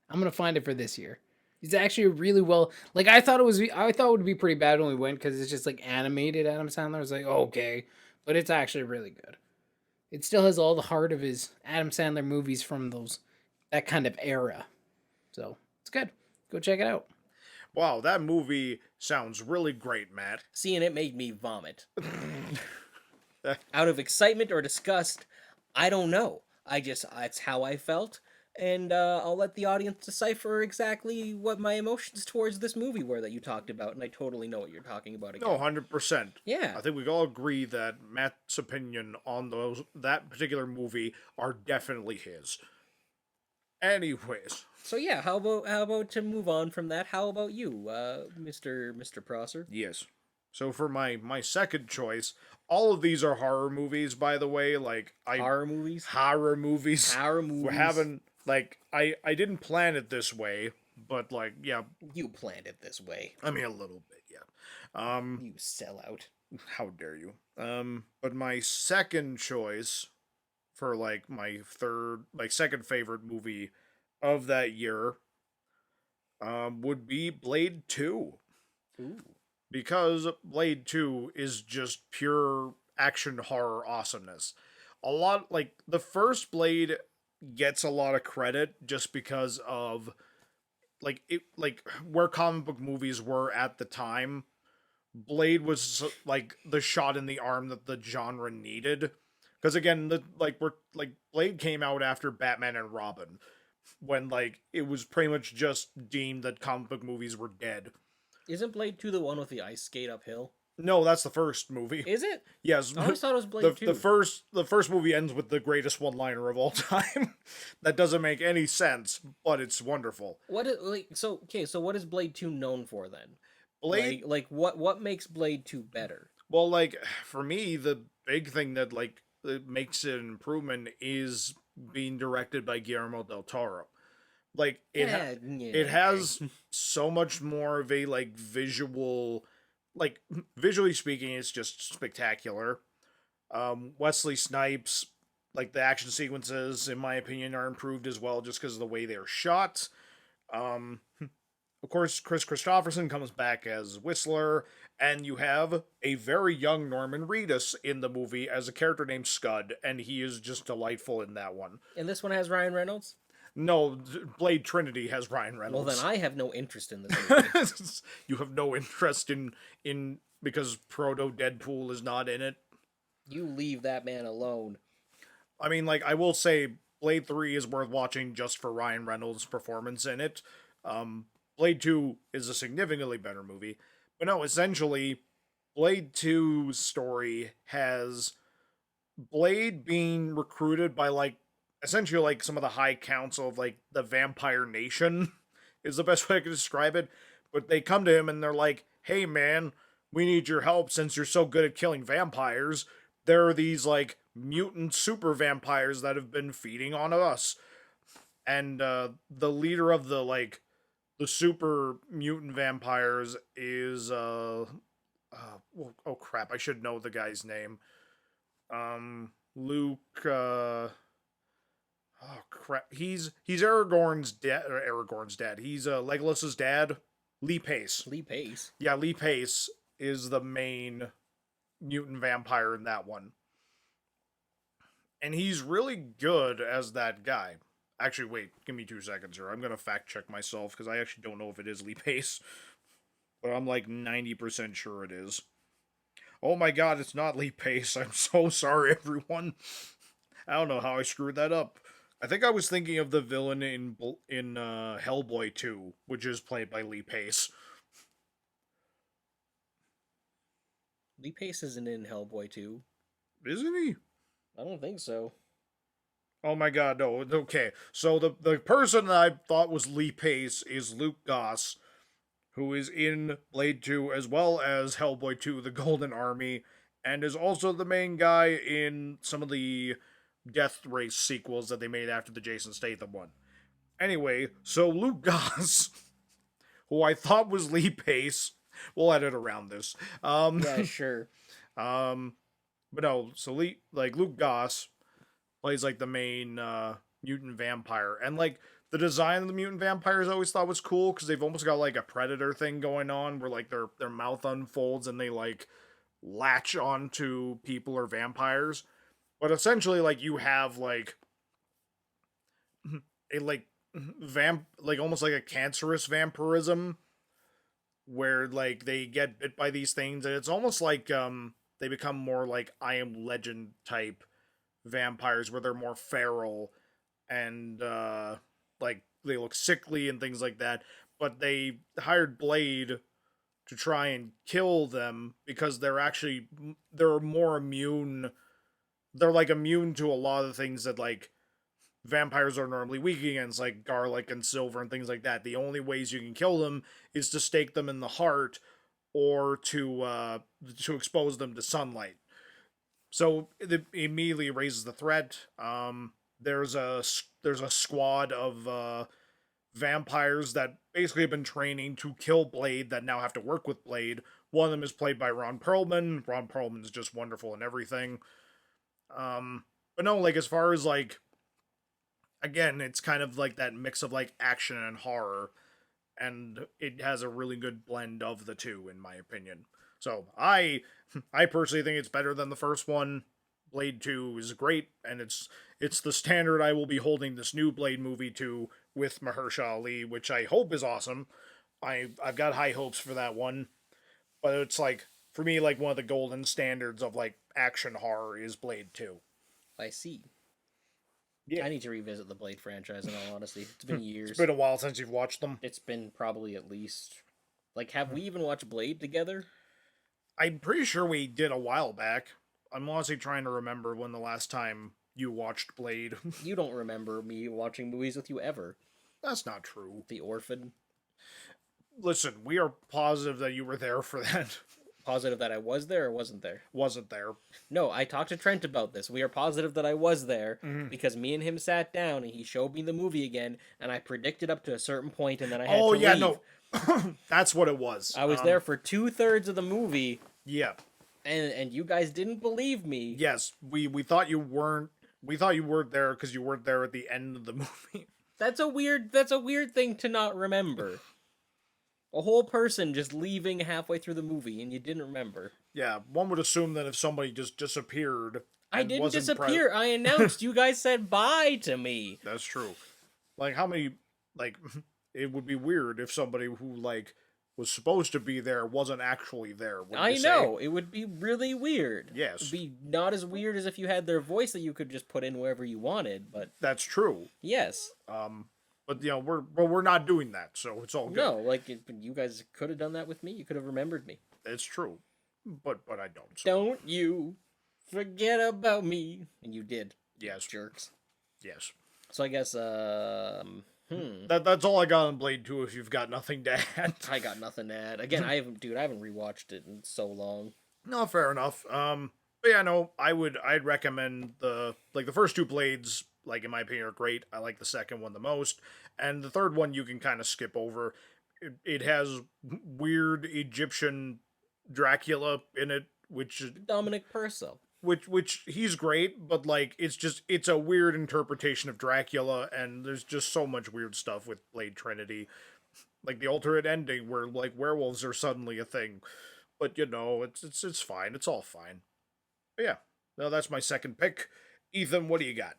I'm gonna find it for this year. It's actually really well. Like I thought it would be pretty bad when we went because it's just like animated Adam Sandler. I was like, oh, okay, but it's actually really good. It still has all the heart of his Adam Sandler movies from that kind of era. So it's good. Go check it out. Wow, that movie sounds really great, Matt. Seeing it made me vomit. Out of excitement or disgust, I don't know. It's how I felt, and I'll let the audience decipher exactly what my emotions towards this movie were that you talked about, and I totally know what you're talking about again. No, 100%. Yeah. I think we all agree that Matt's opinion on that particular movie are definitely his. Anyways. So yeah, how about to move on from that? How about you, Mr. Prosser? Yes. So for my second choice, all of these are horror movies, by the way. Like Horror movies. Horror movies. Horror movies. We're having like I didn't plan it this way, but like yeah. You planned it this way. I mean a little bit, yeah. You sellout. How dare you? But my second choice for like my second favorite movie of that year would be Blade 2. Ooh. Because Blade 2 is just pure action horror awesomeness. A lot like the first Blade gets a lot of credit just because of like where comic book movies were at the time. Blade was like the shot in the arm that the genre needed. Because again, Blade came out after Batman and Robin, when like it was pretty much just deemed that comic book movies were dead. Isn't Blade 2 the one with the ice skate uphill? No, that's the first movie. Is it? Yes. I always thought it was Blade 2. The first movie ends with the greatest one-liner of all time. That doesn't make any sense, but it's wonderful. So what is Blade 2 known for then? Blade what makes Blade 2 better? Well, like for me, the big thing that makes it an improvement is being directed by Guillermo del Toro. Like it has so much more of a like visual, like visually speaking, it's just spectacular. Wesley Snipes, like the action sequences, in my opinion, are improved as well just because of the way they're shot. Of course, Chris Christopherson comes back as Whistler, and you have a very young Norman Reedus in the movie as a character named Scud, and he is just delightful in that one. And this one has Ryan Reynolds? No, Blade Trinity has Ryan Reynolds. Well, then I have no interest in this movie. You have no interest in because Proto Deadpool is not in it? You leave that man alone. I mean, like, I will say Blade 3 is worth watching just for Ryan Reynolds' performance in it. Blade 2 is a significantly better movie. But no, essentially, Blade 2's story has Blade being recruited by, like, essentially, like, some of the high council of, like, the Vampire Nation is the best way I could describe it. But they come to him and they're like, hey, man, we need your help since you're so good at killing vampires. There are these, like, mutant super vampires that have been feeding on us. And the leader of the, like, the super mutant vampires is, oh crap, I should know the guy's name. Luke, oh crap, he's Aragorn's dad, he's Legolas's dad, Lee Pace. Lee Pace? Yeah, Lee Pace is the main mutant vampire in that one. And he's really good as that guy. Actually, wait, give me 2 seconds here. I'm going to fact check myself because I actually don't know if it is Lee Pace. But I'm like 90% sure it is. Oh my god, it's not Lee Pace. I'm so sorry, everyone. I don't know how I screwed that up. I think I was thinking of the villain in Hellboy 2, which is played by Lee Pace. Lee Pace isn't in Hellboy 2. Isn't he? I don't think so. Oh my god, no. Okay, so the person that I thought was Lee Pace is Luke Goss, who is in Blade 2 as well as Hellboy 2, The Golden Army, and is also the main guy in some of the Death Race sequels that they made after the Jason Statham one. Anyway, so Luke Goss, who I thought was Lee Pace, we'll edit around this. Yeah, sure. But no, so Luke Goss plays like the main mutant vampire, and like the design of the mutant vampires I always thought was cool because they've almost got like a predator thing going on where like their mouth unfolds and they like latch onto people or vampires. But essentially, like you have like a like almost like a cancerous vampirism where like they get bit by these things, and it's almost like they become more like I Am Legend type vampires where they're more feral and like they look sickly and things like that. But they hired Blade to try and kill them because they're more immune. They're like immune to a lot of the things that like vampires are normally weak against, like garlic and silver and things like that. The only ways you can kill them is to stake them in the heart or to expose them to sunlight. So it immediately raises the threat. There's a squad of vampires that basically have been training to kill Blade that now have to work with Blade. One of them is played by Ron Perlman. Ron Perlman is just wonderful in everything. But no, like as far as like, again, it's kind of like that mix of like action and horror, and it has a really good blend of the two, in my opinion. So I personally think it's better than the first one. Blade 2 is great, and it's the standard I will be holding this new Blade movie to with Mahershala Ali, which I hope is awesome. I've got high hopes for that one, but it's like for me like one of the golden standards of like action horror is Blade 2. I see. Yeah. I need to revisit the Blade franchise, in all honesty. It's been years. It's been a while since you've watched them. It's been probably at least... Like, have we even watched Blade together? I'm pretty sure we did a while back. I'm honestly trying to remember when the last time you watched Blade. You don't remember me watching movies with you ever. That's not true. The Orphan. Listen, we are positive that you were there for that. Positive that I was there or wasn't there? Wasn't there. No, I talked to Trent about this. We are positive that I was there because me and him sat down and he showed me the movie again, and I predicted up to a certain point, and then I had to leave. No. That's what it was. I was there for 2/3 of the movie. Yeah. And you guys didn't believe me. Yes, we thought you weren't. We thought you weren't there because you weren't there at the end of the movie. That's a weird thing to not remember. A whole person just leaving halfway through the movie and you didn't remember. Yeah, one would assume that if somebody just disappeared. I didn't disappear. I announced. You guys said bye to me. That's true. Like, how many, like, it would be weird if somebody who, like, was supposed to be there wasn't actually there. I know. It would be really weird. Yes. It would be not as weird as if you had their voice that you could just put in wherever you wanted, but... That's true. Yes. But, you know, we're not doing that, so it's all good. No, like, you guys could have done that with me. You could have remembered me. It's true. But I don't. So. Don't you forget about me. And you did. Yes. Jerks. Yes. So I guess, That's all I got on Blade 2 if you've got nothing to add. I got nothing to add. Again, I haven't rewatched it in so long. No, fair enough. But yeah, no, I'd recommend the first two Blades, like, in my opinion, are great. I like the second one the most. And the third one you can kind of skip over. It has weird Egyptian Dracula in it, which Dominic Purcell. Which he's great, but like it's a weird interpretation of Dracula, and there's just so much weird stuff with Blade Trinity, like the alternate ending where like werewolves are suddenly a thing, but you know it's fine, it's all fine. But yeah, no, that's my second pick. Ethan, what do you got?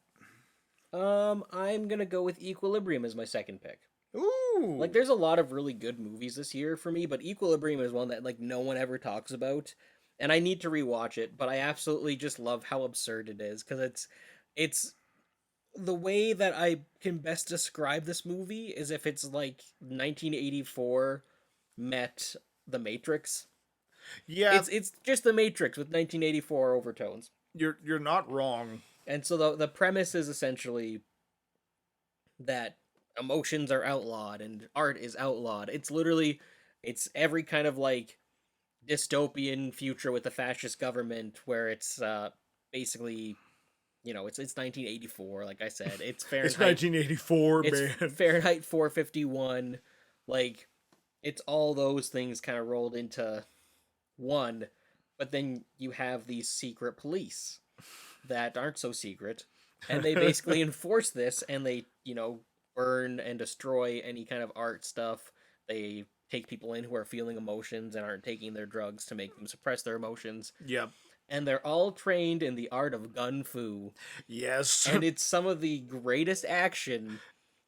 I'm gonna go with Equilibrium as my second pick. Ooh, Like, there's a lot of really good movies this year for me, but Equilibrium is one that like no one ever talks about. and I need to rewatch it, but I absolutely just love how absurd it is because it's the way that I can best describe this movie is if it's like 1984 met The Matrix. Yeah, It's just The Matrix with 1984 overtones. you're not wrong. And so the premise is essentially that emotions are outlawed and art is outlawed. It's literally it's every kind of like dystopian future with a fascist government where it's basically it's 1984 like I said. It's It's Fahrenheit 1984, it's man. Fahrenheit 451 like it's all those things kind of rolled into one, but then you have these secret police that aren't so secret and they basically enforce this and they burn and destroy any kind of art stuff. They take people in who are feeling emotions and aren't taking their drugs to make them suppress their emotions, Yep. and they're all trained in the art of gun fu, Yes. and it's some of the greatest action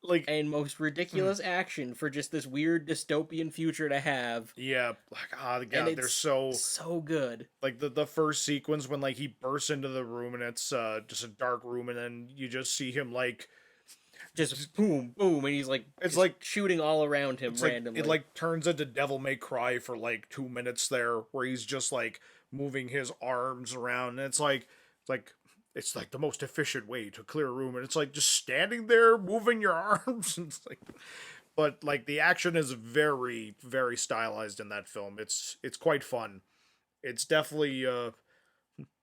Like, and most ridiculous action for just this weird dystopian future to have. yeah, like, And God, they're it's so good. like the first sequence when like he bursts into the room and it's just a dark room and then you just see him like Just boom, boom, and he's like it's just like shooting all around him it's like randomly. it like turns into Devil May Cry for like 2 minutes there where he's just like moving his arms around and it's like the most efficient way to clear a room and it's like just standing there moving your arms and it's like but like the action is very very stylized in that film. It's quite fun. It's definitely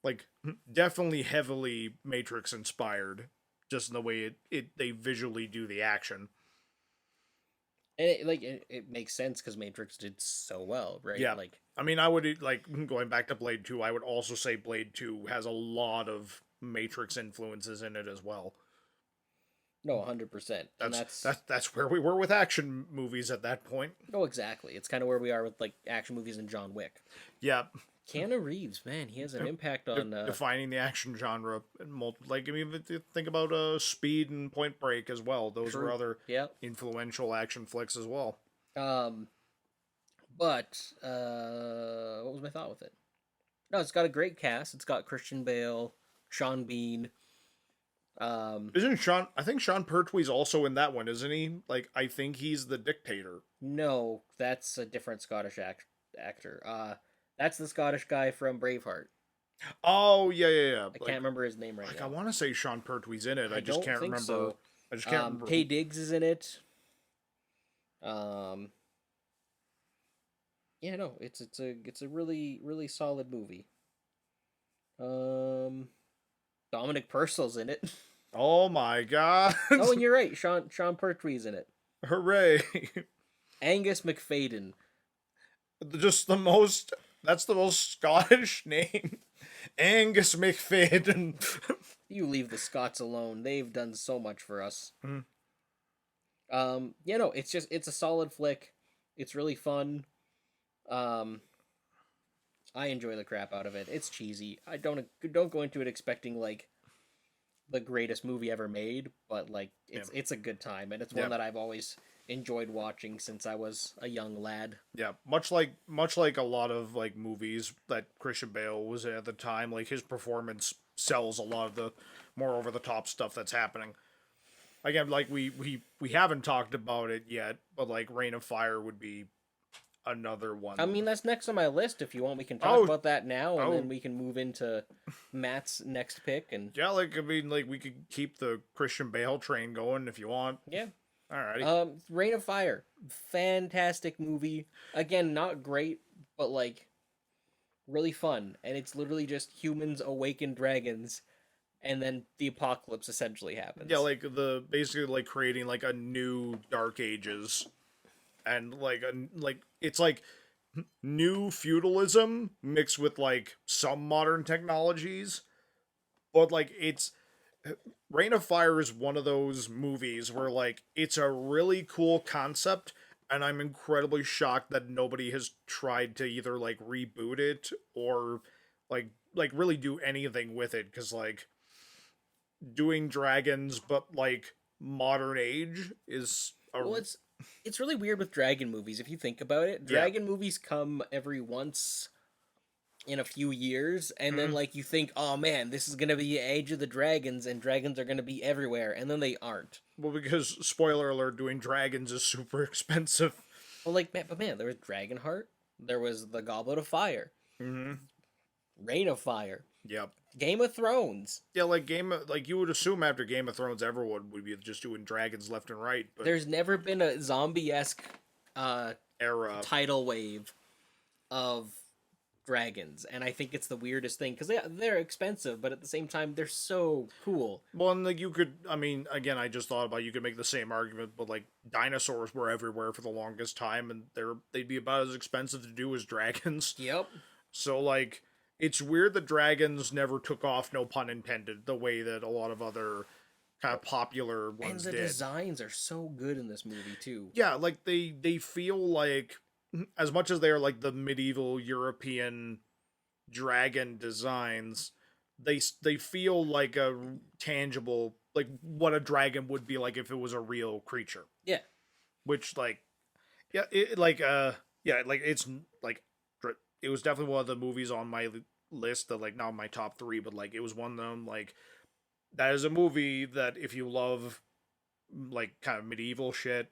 like definitely heavily Matrix inspired just in the way they visually do the action. And it makes sense because Matrix did so well, right? Yeah. Like I mean, I would like going back to Blade 2, I would also say Blade 2 has a lot of Matrix influences in it as well. no, 100%. And That's where we were with action movies at that point. no, exactly. It's kind of where we are with like action movies and John Wick. Yeah, Keanu Reeves, man, he has an impact on. defining the action genre. And like I mean, if you think about Speed and Point Break as well. Those were True. other Yep. influential action flicks as well. But what was my thought with it? No, it's got a great cast. It's got Christian Bale, Sean Bean. Isn't Sean? I think Sean Pertwee's also in that one, isn't he? Like I think he's the dictator. No, that's a different Scottish actor. That's the Scottish guy from Braveheart. Oh yeah. I can't remember his name right Like now. I want to say Sean Pertwee's in it. I just don't can't think remember. so. I just can't remember. Tay Diggs is in it. Yeah, no, it's a really really solid movie. Dominic Purcell's in it. Oh my god! Oh, and you're right. Sean Pertwee's in it. Hooray! Angus McFadden. Just the most. That's the most Scottish name. Angus McFadden. You leave the Scots alone. They've done so much for us. Mhm. Yeah, no, it's a solid flick. It's really fun. I enjoy the crap out of it. It's cheesy. I don't go into it expecting like the greatest movie ever made, but like it's a good time and it's one that I've always enjoyed watching since I was a young lad. Yeah, much like a lot of like movies that Christian Bale was in at the time, like his performance sells a lot of the more over the top stuff that's happening. Again, like we haven't talked about it yet, but like Reign of Fire would be another one. I mean, that's next on my list. If you want, we can talk about that now, and then we can move into Matt's next pick. And yeah, like I mean, like we could keep the Christian Bale train going if you want. yeah, alrighty. Reign of Fire, fantastic movie. Again, not great, but like really fun. And it's literally just humans awaken dragons, and then the apocalypse essentially happens. Yeah, like basically like creating like a new Dark Ages, and like it's like new feudalism mixed with like some modern technologies, but like it's Reign of Fire is one of those movies where like it's a really cool concept and I'm incredibly shocked that nobody has tried to either like reboot it or like really do anything with it, because like doing dragons but like modern age is well, it's really weird with dragon movies if you think about it. Dragon movies come every once in a few years, and then like you think, oh man, this is gonna be the age of the dragons, and dragons are gonna be everywhere, and then they aren't. Well, because spoiler alert, doing dragons is super expensive. Well, like man, there was Dragonheart, there was the Goblet of Fire, Mm-hmm. Reign of Fire, Yep. Game of Thrones. Yeah, like you would assume after Game of Thrones, everyone would be just doing dragons left and right. But There's never been a zombie-esque era. tidal wave of dragons, and I think it's the weirdest thing because they're expensive, but at the same time they're so cool. Well, and like you could, I mean, again, I just thought about you could make the same argument, but like dinosaurs were everywhere for the longest time, and they'd be about as expensive to do as dragons. Yep. So like, it's weird that dragons never took off, no pun intended, the way that a lot of other kind of popular ones And the did. designs are so good in this movie too. Yeah, like they feel like, as much as they're like the medieval European dragon designs, they feel like a tangible, like what a dragon would be like if it was a real creature. Yeah. Which like, yeah, it's like, it was definitely one of the movies on my list that like not my top 3, but like it was one of them, like that is a movie that if you love like kind of medieval shit,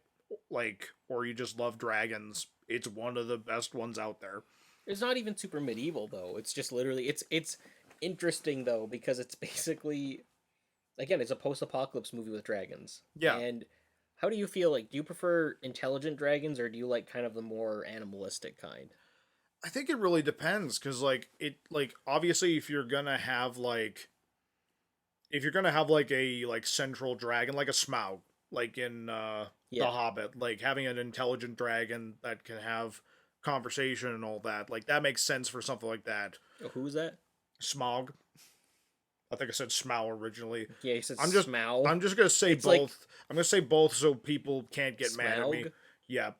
like, or you just love dragons, it's one of the best ones out there. It's not even super medieval though. It's just literally it's interesting though because it's basically, again, it's a post-apocalypse movie with dragons. Yeah. And how do you feel, like, do you prefer intelligent dragons or do you like kind of the more animalistic kind? I think it really depends, because like it, like obviously if you're gonna have like a like central dragon, like a Smaug, like in The Hobbit, like having an intelligent dragon that can have conversation and all that, like that makes sense for something like that. Oh, who's that? Smaug. I think I said Smaug originally. Yeah, he said I'm just Smaug. I'm just gonna say It's both. like I'm gonna say both so people can't get mad at me. Smaug? Yeah.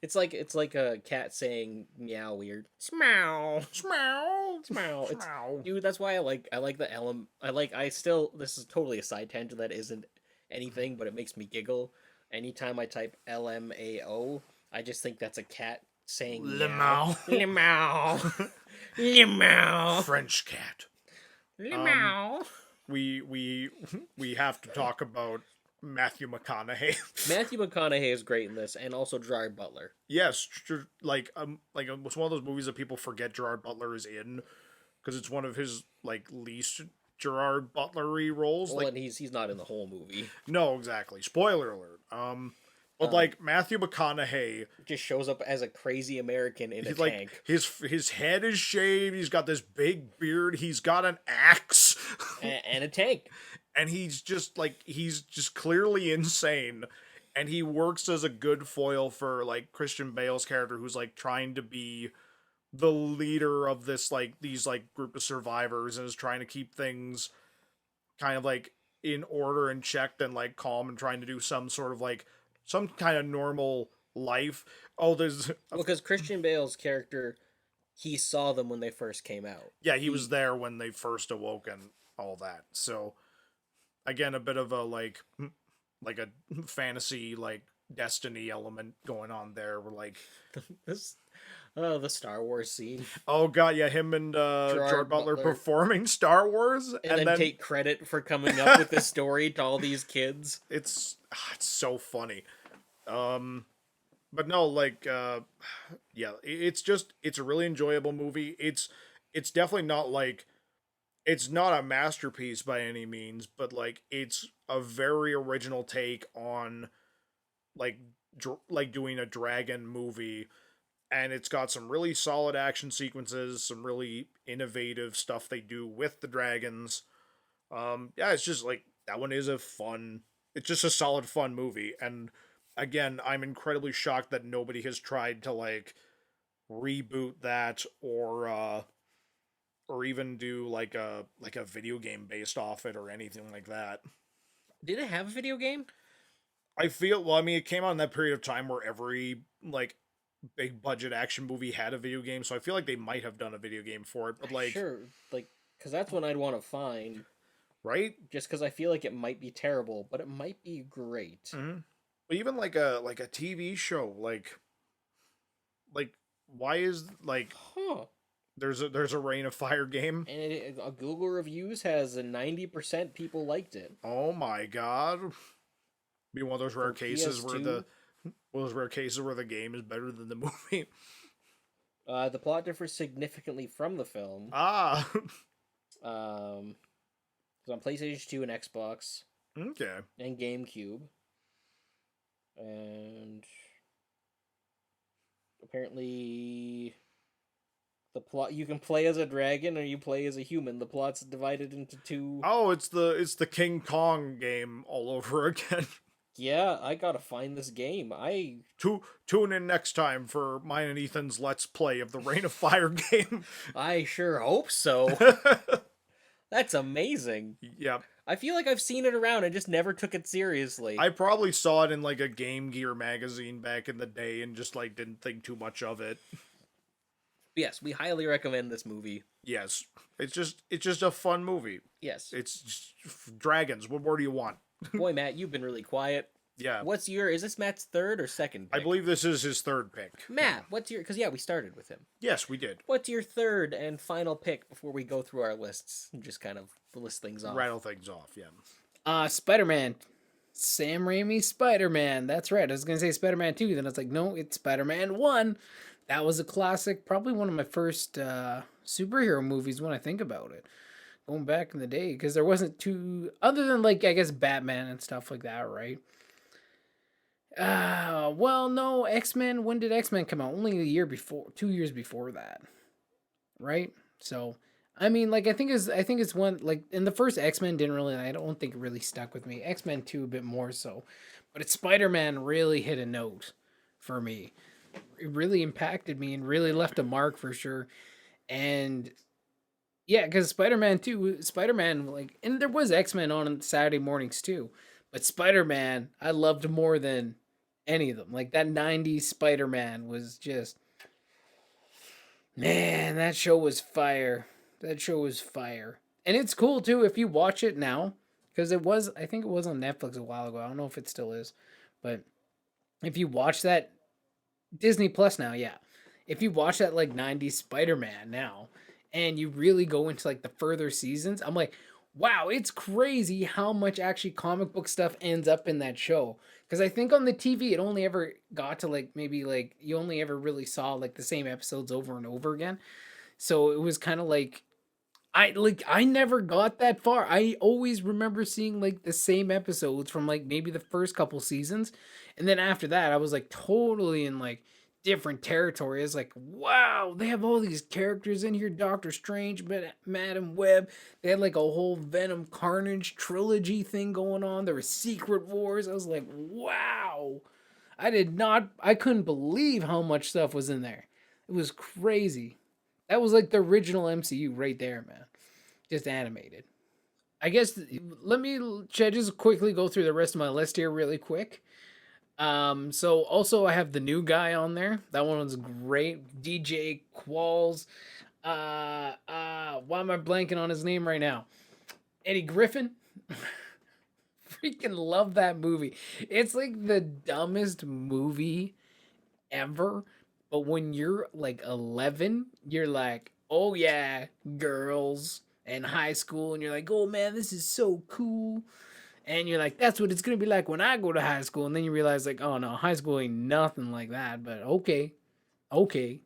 It's like a cat saying meow weird. Smaug. Smaug. Smaug. It's, Smaug. dude, that's why I like the element. I still, this is totally a side tangent that isn't anything, but it makes me giggle. Anytime I type LMAO, I just think that's a cat saying meow. Lemao. Lemao. French cat. Lemao. We have to talk about Matthew McConaughey. Matthew McConaughey is great in this, and also Gerard Butler. Yes, like it's one of those movies that people forget Gerard Butler is in, because it's one of his like least Gerard Butler-y roles. Well, like, and he's not in the whole movie. no, exactly. Spoiler alert. But like Matthew McConaughey Just shows up as a crazy American in a he's like tank. his head is shaved. He's got this big beard. He's got an axe, And a tank. and he's just clearly insane. And he works as a good foil for like Christian Bale's character, who's like trying to be the leader of this like these like group of survivors, and is trying to keep things kind of like in order and checked and like calm, and trying to do some sort of like some kind of normal life. Oh, there's Because Christian Bale's character, he saw them when they first came out. yeah, he was there when they first awoke and all that. So again, a bit of a like a fantasy like Destiny element going on there. We're like The Star Wars scene. oh god, yeah, him and Gerard Butler performing Star Wars, And then take credit for coming up with this story to all these kids. It's so funny. But no, like yeah, it's a really enjoyable movie. It's definitely not like, it's not a masterpiece by any means, but like it's a very original take on like doing a dragon movie. And it's got some really solid action sequences, some really innovative stuff they do with the dragons. Yeah, it's just like, that one is it's just a solid fun movie. And again, I'm incredibly shocked that nobody has tried to like reboot that or even do like a video game based off it or anything like that. Did it have a video game? I feel, well, I mean, it came out in that period of time where every like big budget action movie had a video game, so I feel like they might have done a video game for it, but like Sure, like, because that's one I'd want to find, right? just because I feel like it might be terrible, but it might be great. Mm-hmm. But even like a TV show, like why is like Huh. There's a Rain of Fire game. And Google reviews has a 90% people liked it. Oh my god. Be one of those rare For cases where PS2, the game is better than the movie. the plot differs significantly from the film. Ah. It's on PlayStation 2 and Xbox Okay. and GameCube. And apparently the plot, you can play as a dragon or you play as a human. The plot's divided into two. Oh, it's the King Kong game all over again. Yeah, I gotta find this game. Tune in next time for mine and Ethan's Let's Play of the Rain of Fire game. I sure hope so. That's amazing. Yeah. I feel like I've seen it around and just never took it seriously. I probably saw it in like a Game Gear magazine back in the day and just like didn't think too much of it. Yes, we highly recommend this movie. Yes. It's just a fun movie. Yes. It's just dragons. What more do you want? Boy, Matt, you've been really quiet. Yeah. Is this Matt's third or second pick? I believe this is his third pick. Matt, because we started with him. Yes, we did. What's your third and final pick before we go through our lists and just kind of list things off? Rattle things off, yeah. Spider-Man. Sam Raimi Spider-Man. That's right. I was going to say Spider-Man 2. Then I was like, no, it's Spider-Man 1. That was a classic. Probably one of my first superhero movies when I think about it. Going back in the day. Because there wasn't too... Other than, like, I guess Batman and stuff like that, right? Well, no. X-Men. When did X-Men come out? Only a year before. 2 years before that. Right? So... I mean, like, I think it's one, like, in the first X-Men I don't think it really stuck with me. X-Men 2 a bit more so. But it's Spider-Man really hit a note for me. It really impacted me and really left a mark for sure. And, yeah, because Spider-Man, like, and there was X-Men on Saturday mornings too. But Spider-Man, I loved more than any of them. Like, that 90s Spider-Man was just, man, that show was fire. That show was fire. And it's cool too if you watch it now. Because I think it was on Netflix a while ago. I don't know if it still is. But if you watch that, Disney Plus now, yeah. If you watch that like 90s Spider-Man now, and you really go into like the further seasons, I'm like, wow, it's crazy how much actually comic book stuff ends up in that show. Because I think on the TV, it only ever got to like, maybe like, you only ever really saw like the same episodes over and over again. So it was kind of like, I never got that far. I always remember seeing like the same episodes from like maybe the first couple seasons. And then after that, I was like totally in like different territory. It's like, wow, they have all these characters in here. Doctor Strange, Madam Web. They had like a whole Venom Carnage trilogy thing going on. There were Secret Wars. I was like, wow. I couldn't believe how much stuff was in there. It was crazy. That was like the original MCU right there, man. Just animated. I guess should I just quickly go through the rest of my list here really quick? So also I have the new guy on there. That one was great. DJ Qualls. Why am I blanking on his name right now? Eddie Griffin. Freaking love that movie. It's like the dumbest movie ever. But when you're like 11, you're like, oh yeah, girls and high school. And you're like, oh man, this is so cool. And you're like, that's what it's going to be like when I go to high school. And then you realize like, oh no, high school ain't nothing like that. But okay,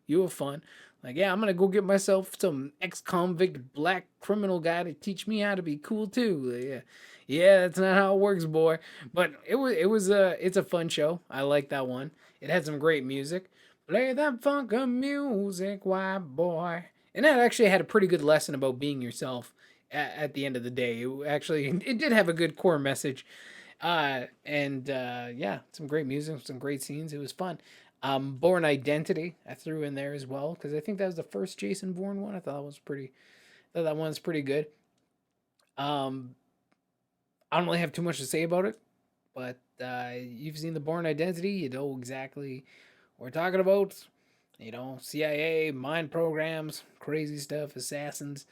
you have fun. Like, yeah, I'm going to go get myself some ex-convict black criminal guy to teach me how to be cool too. Yeah, that's not how it works, boy. But it's a fun show. I like that one. It had some great music. Play that funky music, white boy. And that actually had a pretty good lesson about being yourself at the end of the day. It did have a good core message. Yeah, some great music, some great scenes. It was fun. Born Identity, I threw in there as well, because I think that was the first Jason Bourne one. I thought that one's pretty good. I don't really have too much to say about it, but you've seen the Born Identity, you know exactly we're talking about, CIA, mind programs, crazy stuff, assassins,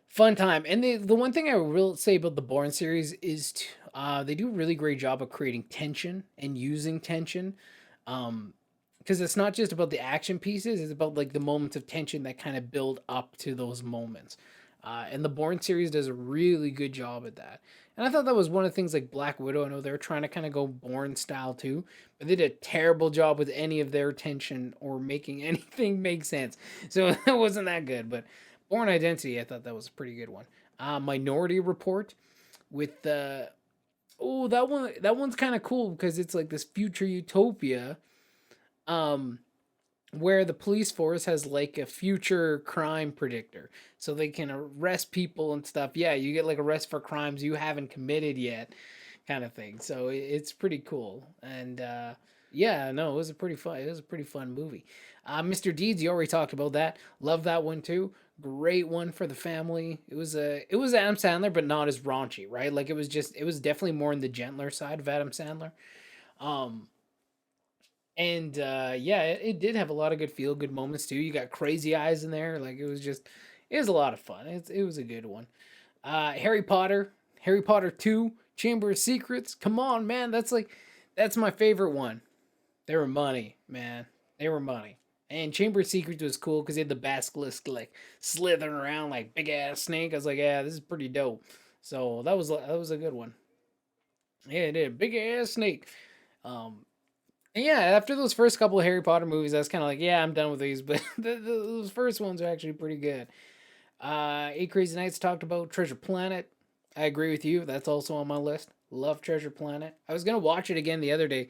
fun time. And the one thing I will say about the Bourne series is they do a really great job of creating tension and using tension. because it's not just about the action pieces, it's about like the moments of tension that kind of build up to those moments. And the Bourne series does a really good job at that. And I thought that was one of the things like Black Widow. I know they're trying to kind of go Bourne style too, but they did a terrible job with any of their tension or making anything make sense. So it wasn't that good. But Bourne Identity, I thought that was a pretty good one. Minority Report with the that one's kind of cool because it's like this future utopia where the police force has like a future crime predictor, so they can arrest people and stuff. Yeah, you get like arrest for crimes you haven't committed yet, kind of thing. So it's pretty cool. And yeah, no, it was a pretty fun. It was a pretty fun movie. Mr. Deeds, you already talked about that. Love that one too. Great one for the family. It was Adam Sandler, but not as raunchy, right? Like it was definitely more in the gentler side of Adam Sandler. Um, and yeah, it did have a lot of good feel good moments too. You got Crazy Eyes in there. Like it was a lot of fun. It was a good one. Harry Potter 2, Chamber of Secrets. Come on, man. That's my favorite one. They were money, man. They were money. And Chamber of Secrets was cool because they had the basilisk like slithering around like big ass snake. I was like, yeah, this is pretty dope. So that was a good one. Yeah, it did. Big ass snake. Um, and yeah, after those first couple of Harry Potter movies, I was kind of like, yeah, I'm done with these. But those first ones are actually pretty good. Eight Crazy Nights talked about Treasure Planet. I agree with you. That's also on my list. Love Treasure Planet. I was gonna watch it again the other day,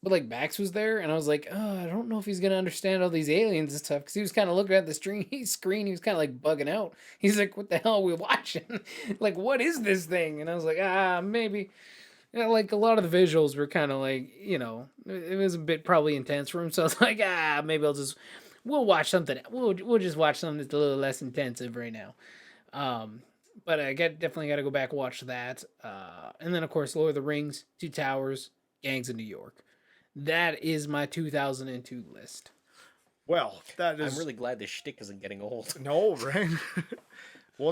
but like Max was there, and I was like, oh, I don't know if he's gonna understand all these aliens and stuff, because he was kind of looking at the screen. He was kind of like bugging out. He's like, what the hell are we watching? Like, what is this thing? And I was like, maybe. Yeah, like a lot of the visuals were kind of like, it was a bit probably intense for him. So I was like, maybe we'll watch something. We'll just watch something that's a little less intensive right now. But I definitely got to go back and watch that. And then of course, Lord of the Rings, Two Towers, Gangs of New York. That is my 2002 list. Well, that is. I'm really glad this shtick isn't getting old. No, right? Well,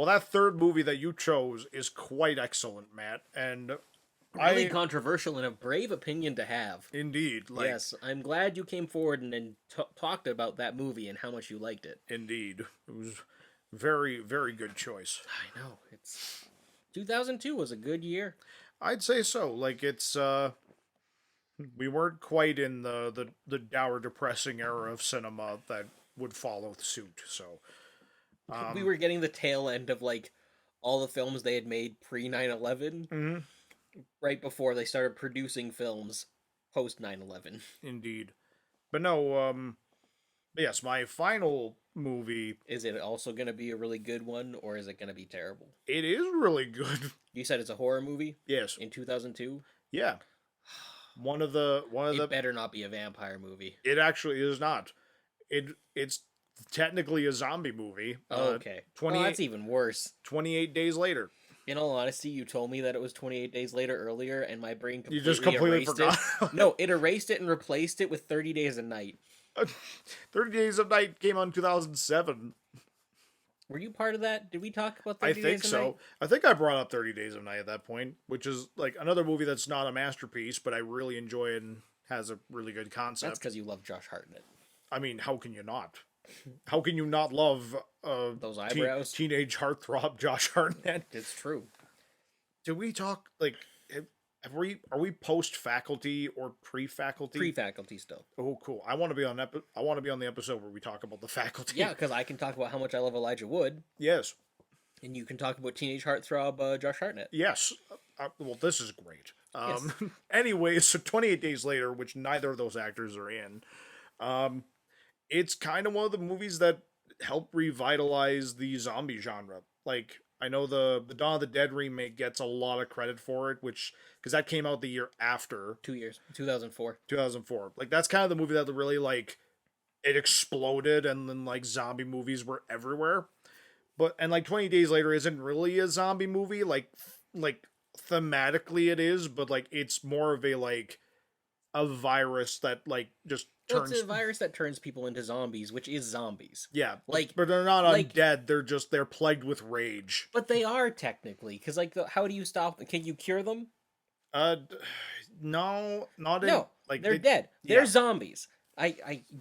that third movie that you chose is quite excellent, Matt, and Really controversial and a brave opinion to have. Indeed. Yes, I'm glad you came forward and talked about that movie and how much you liked it. Indeed. It was very, very good choice. I know. 2002 was a good year. I'd say so. Like, it's, we weren't quite in the dour, depressing era of cinema that would follow suit, so. We were getting the tail end of, like, all the films they had made pre 9/11. Mm-hmm. Right before they started producing films post 9/11. Indeed. But no, but yes, my final movie. Is it also going to be a really good one, or is it going to be terrible? It is really good. You said it's a horror movie? Yes. In 2002? Yeah. One of the It better not be a vampire movie. It actually is not. It's technically a zombie movie. Oh, okay. Well, that's even worse. 28 Days Later. In all honesty, you told me that it was 28 Days Later earlier, and my brain completely erased forgot. it. No, it erased it and replaced it with 30 Days a Night. 30 Days of Night came out in 2007. Were you part of that? Did we talk about 30 Days of Night? I think so. I think I brought up 30 Days of Night at that point, which is like another movie that's not a masterpiece, but I really enjoy it and has a really good concept. That's because you love Josh Hartnett. I mean, how can you not? How can you not love those eyebrows? Teenage heartthrob Josh Hartnett? It's true. Did we talk like? Are we post faculty or pre faculty? Pre faculty still. Oh, cool! I want to be on the episode where we talk about the faculty. Yeah, because I can talk about how much I love Elijah Wood. Yes. And you can talk about teenage heartthrob Josh Hartnett. Yes. Well, this is great. Yes. Anyways, so 28 Days Later, which neither of those actors are in, it's kind of one of the movies that helped revitalize the zombie genre. Like, I know the Dawn of the Dead remake gets a lot of credit for it, because that came out the year after. 2 years. 2004. 2004. Like, that's kind of the movie that really, like, it exploded, and then, like, zombie movies were everywhere. And, like, 20 Days Later isn't really a zombie movie. Like, thematically it is, but, like, it's more of a virus that, like, just turns... It's a virus that turns people into zombies, which is zombies. Yeah, like, but they're not undead. They're plagued with rage. But they are technically, because how do you stop them? Can you cure them? No, not in... No, Like They're dead. They're yeah. zombies.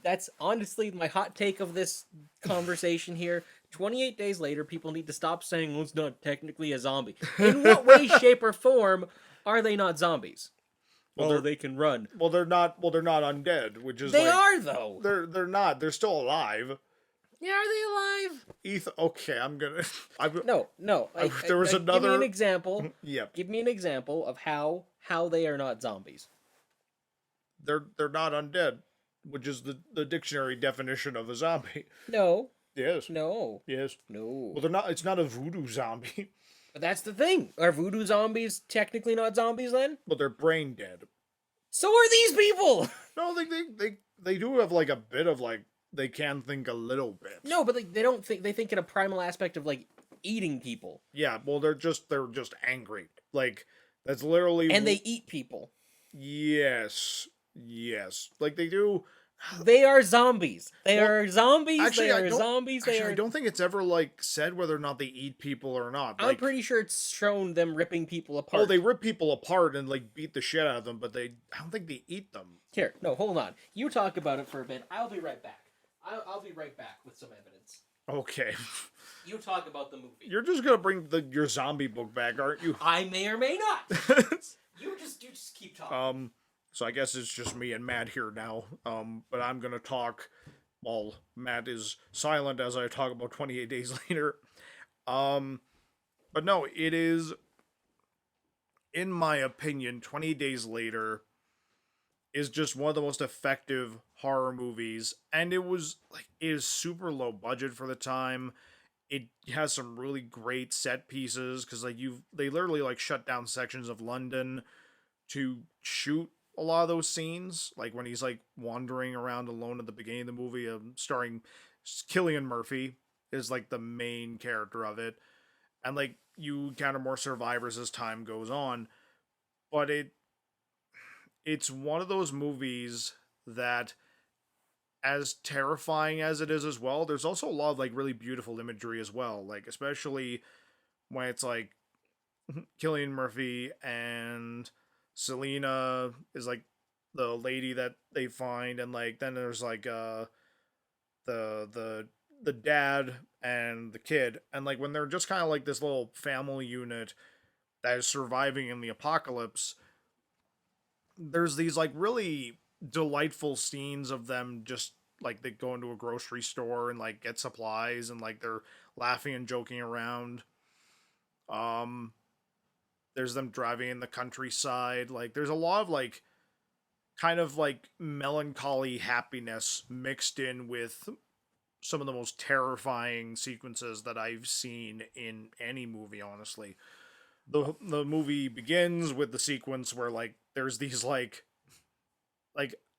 That's honestly my hot take of this conversation here. 28 days later, people need to stop saying, well, it's not technically a zombie. In what way, shape, or form are they not zombies? Well, They can run. Well, they're not. Well, they're not undead, which is They like are, though. they're not. They're still alive. Yeah, are they alive? Okay, I'm gonna. No. There was Give me another. an example. Yep. Give me an example of how they are not zombies. They're not undead, which is the dictionary definition of a zombie. No. Yes. No. Yes. No. Well, they're not. It's not a voodoo zombie. But that's the thing. Are voodoo zombies technically not zombies then? But they're brain dead. So are these people. No, they do have like a bit of like they can think a little bit. No, but they don't think. They think in a primal aspect of like eating people. Yeah. Well, they're just angry. Like that's literally. And they eat people. Yes. Yes. Like they do. They are zombies. They Well, are zombies. actually, They I are don't- zombies. They Actually, are. I don't think it's ever like said whether or not they eat people or not. I'm Like, pretty sure it's shown them ripping people apart. oh, they rip people apart and like beat the shit out of them, but I don't think they eat them. Here, no, hold on. You talk about it for a bit. I'll be right back. I'll be right back with some evidence. Okay, You talk about the movie. you're just gonna bring your zombie book back, aren't you? I may or may not. You just keep talking. So I guess it's just me and Matt here now. But I'm gonna talk while Matt is silent as I talk about 28 Days Later. But no, it is, in my opinion, 20 Days Later is just one of the most effective horror movies, and it is super low budget for the time. It has some really great set pieces because they literally like shut down sections of London to shoot a lot of those scenes, like when he's like wandering around alone at the beginning of the movie, starring Cillian Murphy is like the main character of it, and like you encounter more survivors as time goes on, but it's one of those movies that, as terrifying as it is as well, there's also a lot of like really beautiful imagery as well, like especially when it's like Cillian Murphy and Selena is like the lady that they find, and like then there's like the dad and the kid, and like when they're just kind of like this little family unit that is surviving in the apocalypse, there's these like really delightful scenes of them just like they go into a grocery store and like get supplies and like they're laughing and joking around. There's them driving in the countryside. Like there's a lot of like kind of like melancholy happiness mixed in with some of the most terrifying sequences that I've seen in any movie, honestly. The movie begins with the sequence where like there's these like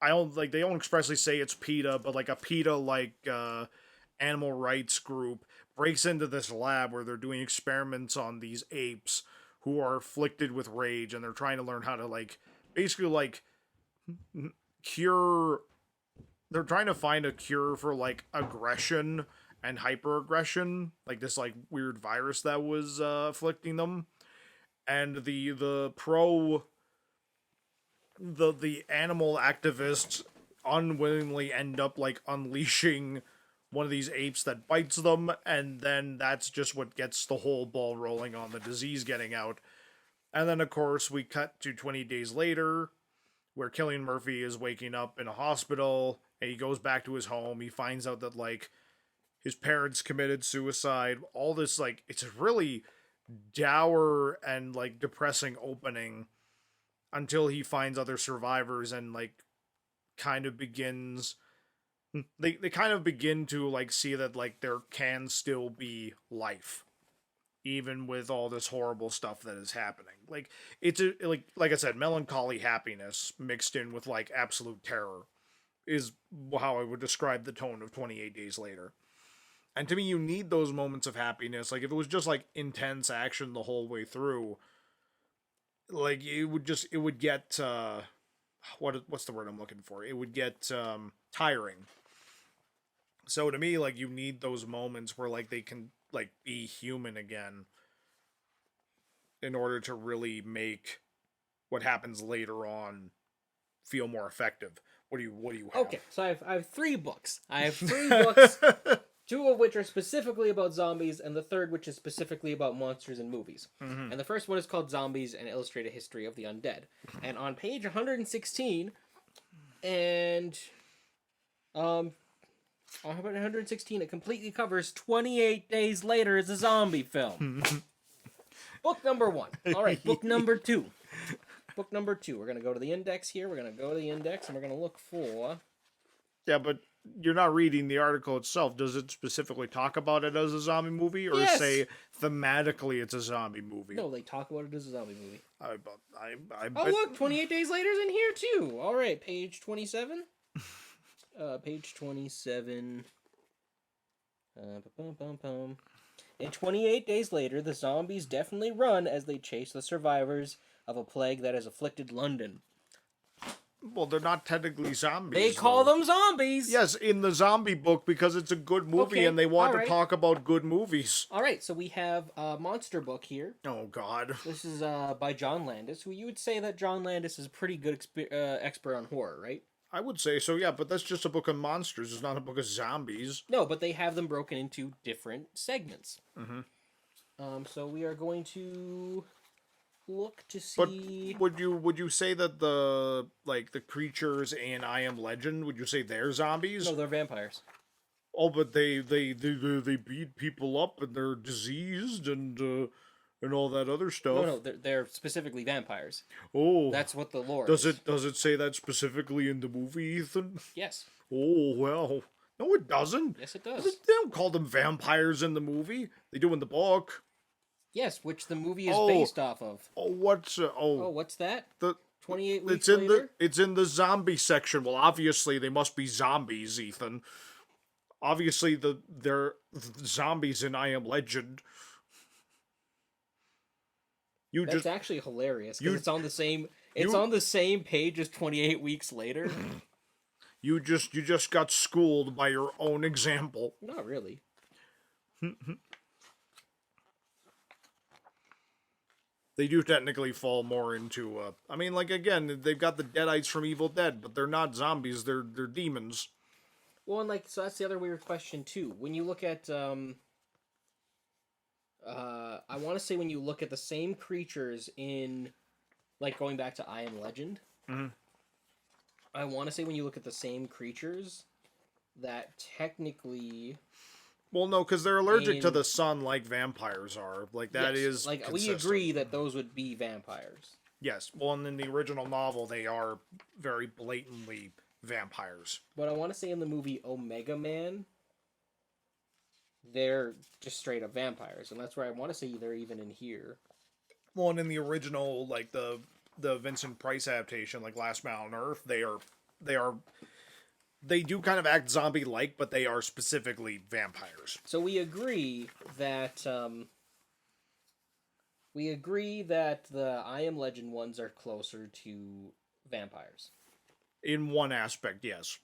I don't like they don't expressly say it's PETA, but like a PETA like animal rights group breaks into this lab where they're doing experiments on these apes who are afflicted with rage, and they're trying to learn how to like basically like cure. They're trying to find a cure for like aggression and hyperaggression, like this like weird virus that was afflicting them. And the animal activists unwillingly end up like unleashing one of these apes that bites them, and then that's just what gets the whole ball rolling on the disease getting out. And then of course we cut to 20 days later, where Cillian Murphy is waking up in a hospital, and he goes back to his home. He finds out that like his parents committed suicide. All this like it's a really dour and like depressing opening until he finds other survivors and like kind of begins they kind of begin to like see that like there can still be life even with all this horrible stuff that is happening. Like it's a like I said, melancholy happiness mixed in with like absolute terror is how I would describe the tone of 28 Days Later. And to me, you need those moments of happiness. Like if it was just like intense action the whole way through, like it would get what's the word I'm looking for? It would get tiring. So to me, like you need those moments where like they can like be human again in order to really make what happens later on feel more effective. What do you have? Okay, so I have 3 books. I have 3 books, 2 of which are specifically about zombies, and the third which is specifically about monsters and movies. Mm-hmm. And the first one is called Zombies: An Illustrated History of the Undead. And on page 116, and on 116, it completely covers 28 Days Later is a zombie film. Book number 1. All right, book number 2. Book number 2. We're going to go to the index here. We're going to go to the index, and we're going to look for... Yeah, but you're not reading the article itself. Does it specifically talk about it as a zombie movie, or Yes! say thematically it's a zombie movie? No, they talk about it as a zombie movie. I Oh, look, 28 Days Later's in here, too. All right, page 27. Page 27. In 28 Days Later, the zombies definitely run as they chase the survivors of a plague that has afflicted London. Well, they're not technically zombies. They call them zombies! Yes, in the zombie book, because it's a good movie Okay, and they want alright. to talk about good movies. All right, so we have a monster book here. Oh, God. This is by John Landis, who you would say that John Landis is a pretty good expert on horror, right? I would say so, yeah, but that's just a book of monsters. It's not a book of zombies. No, but they have them broken into different segments. Mm-hmm. So we are going to look to see... But would you say that the creatures in I Am Legend, would you say they're zombies? No, they're vampires. Oh, but they beat people up and they're diseased and all that other stuff. No, they're specifically vampires. Oh, That's what the lore does is. it say that specifically in the movie, Ethan? Yes. Oh well, no, it doesn't. Yes, it does. They don't call them vampires in the movie. They do in the book. Yes, which the movie is Oh. based off of. Oh, what's Oh, what's that? the 28 weeks it's in later? it's in the zombie section. Well, obviously they must be zombies, Ethan. Obviously they're zombies in I Am Legend. You That's just actually hilarious, you- because it's on the same... It's you- on the same page as 28 weeks later. you just got schooled by your own example. Not really. They do technically fall more into I mean, like, again, they've got the Deadites from Evil Dead, but they're not zombies, they're demons. Well, and like, so that's the other weird question too. When you look at, I want to say when you look at the same creatures in, like, going back to I Am Legend, Mhm. I want to say when you look at the same creatures, that technically, Well, no, because they're allergic to In- the sun like vampires are. Like, that yes, is like, we consistent. agree that those would be vampires. Yes, well, and in the original novel, they are very blatantly vampires. But I want to say in the movie Omega Man, they're just straight up vampires, and that's where I want to say they're even in here. Well, and in the original, like, the Vincent Price adaptation, like Last Man on Earth, they do kind of act zombie-like, but they are specifically vampires. So we agree that the I Am Legend ones are closer to vampires. In one aspect, yes.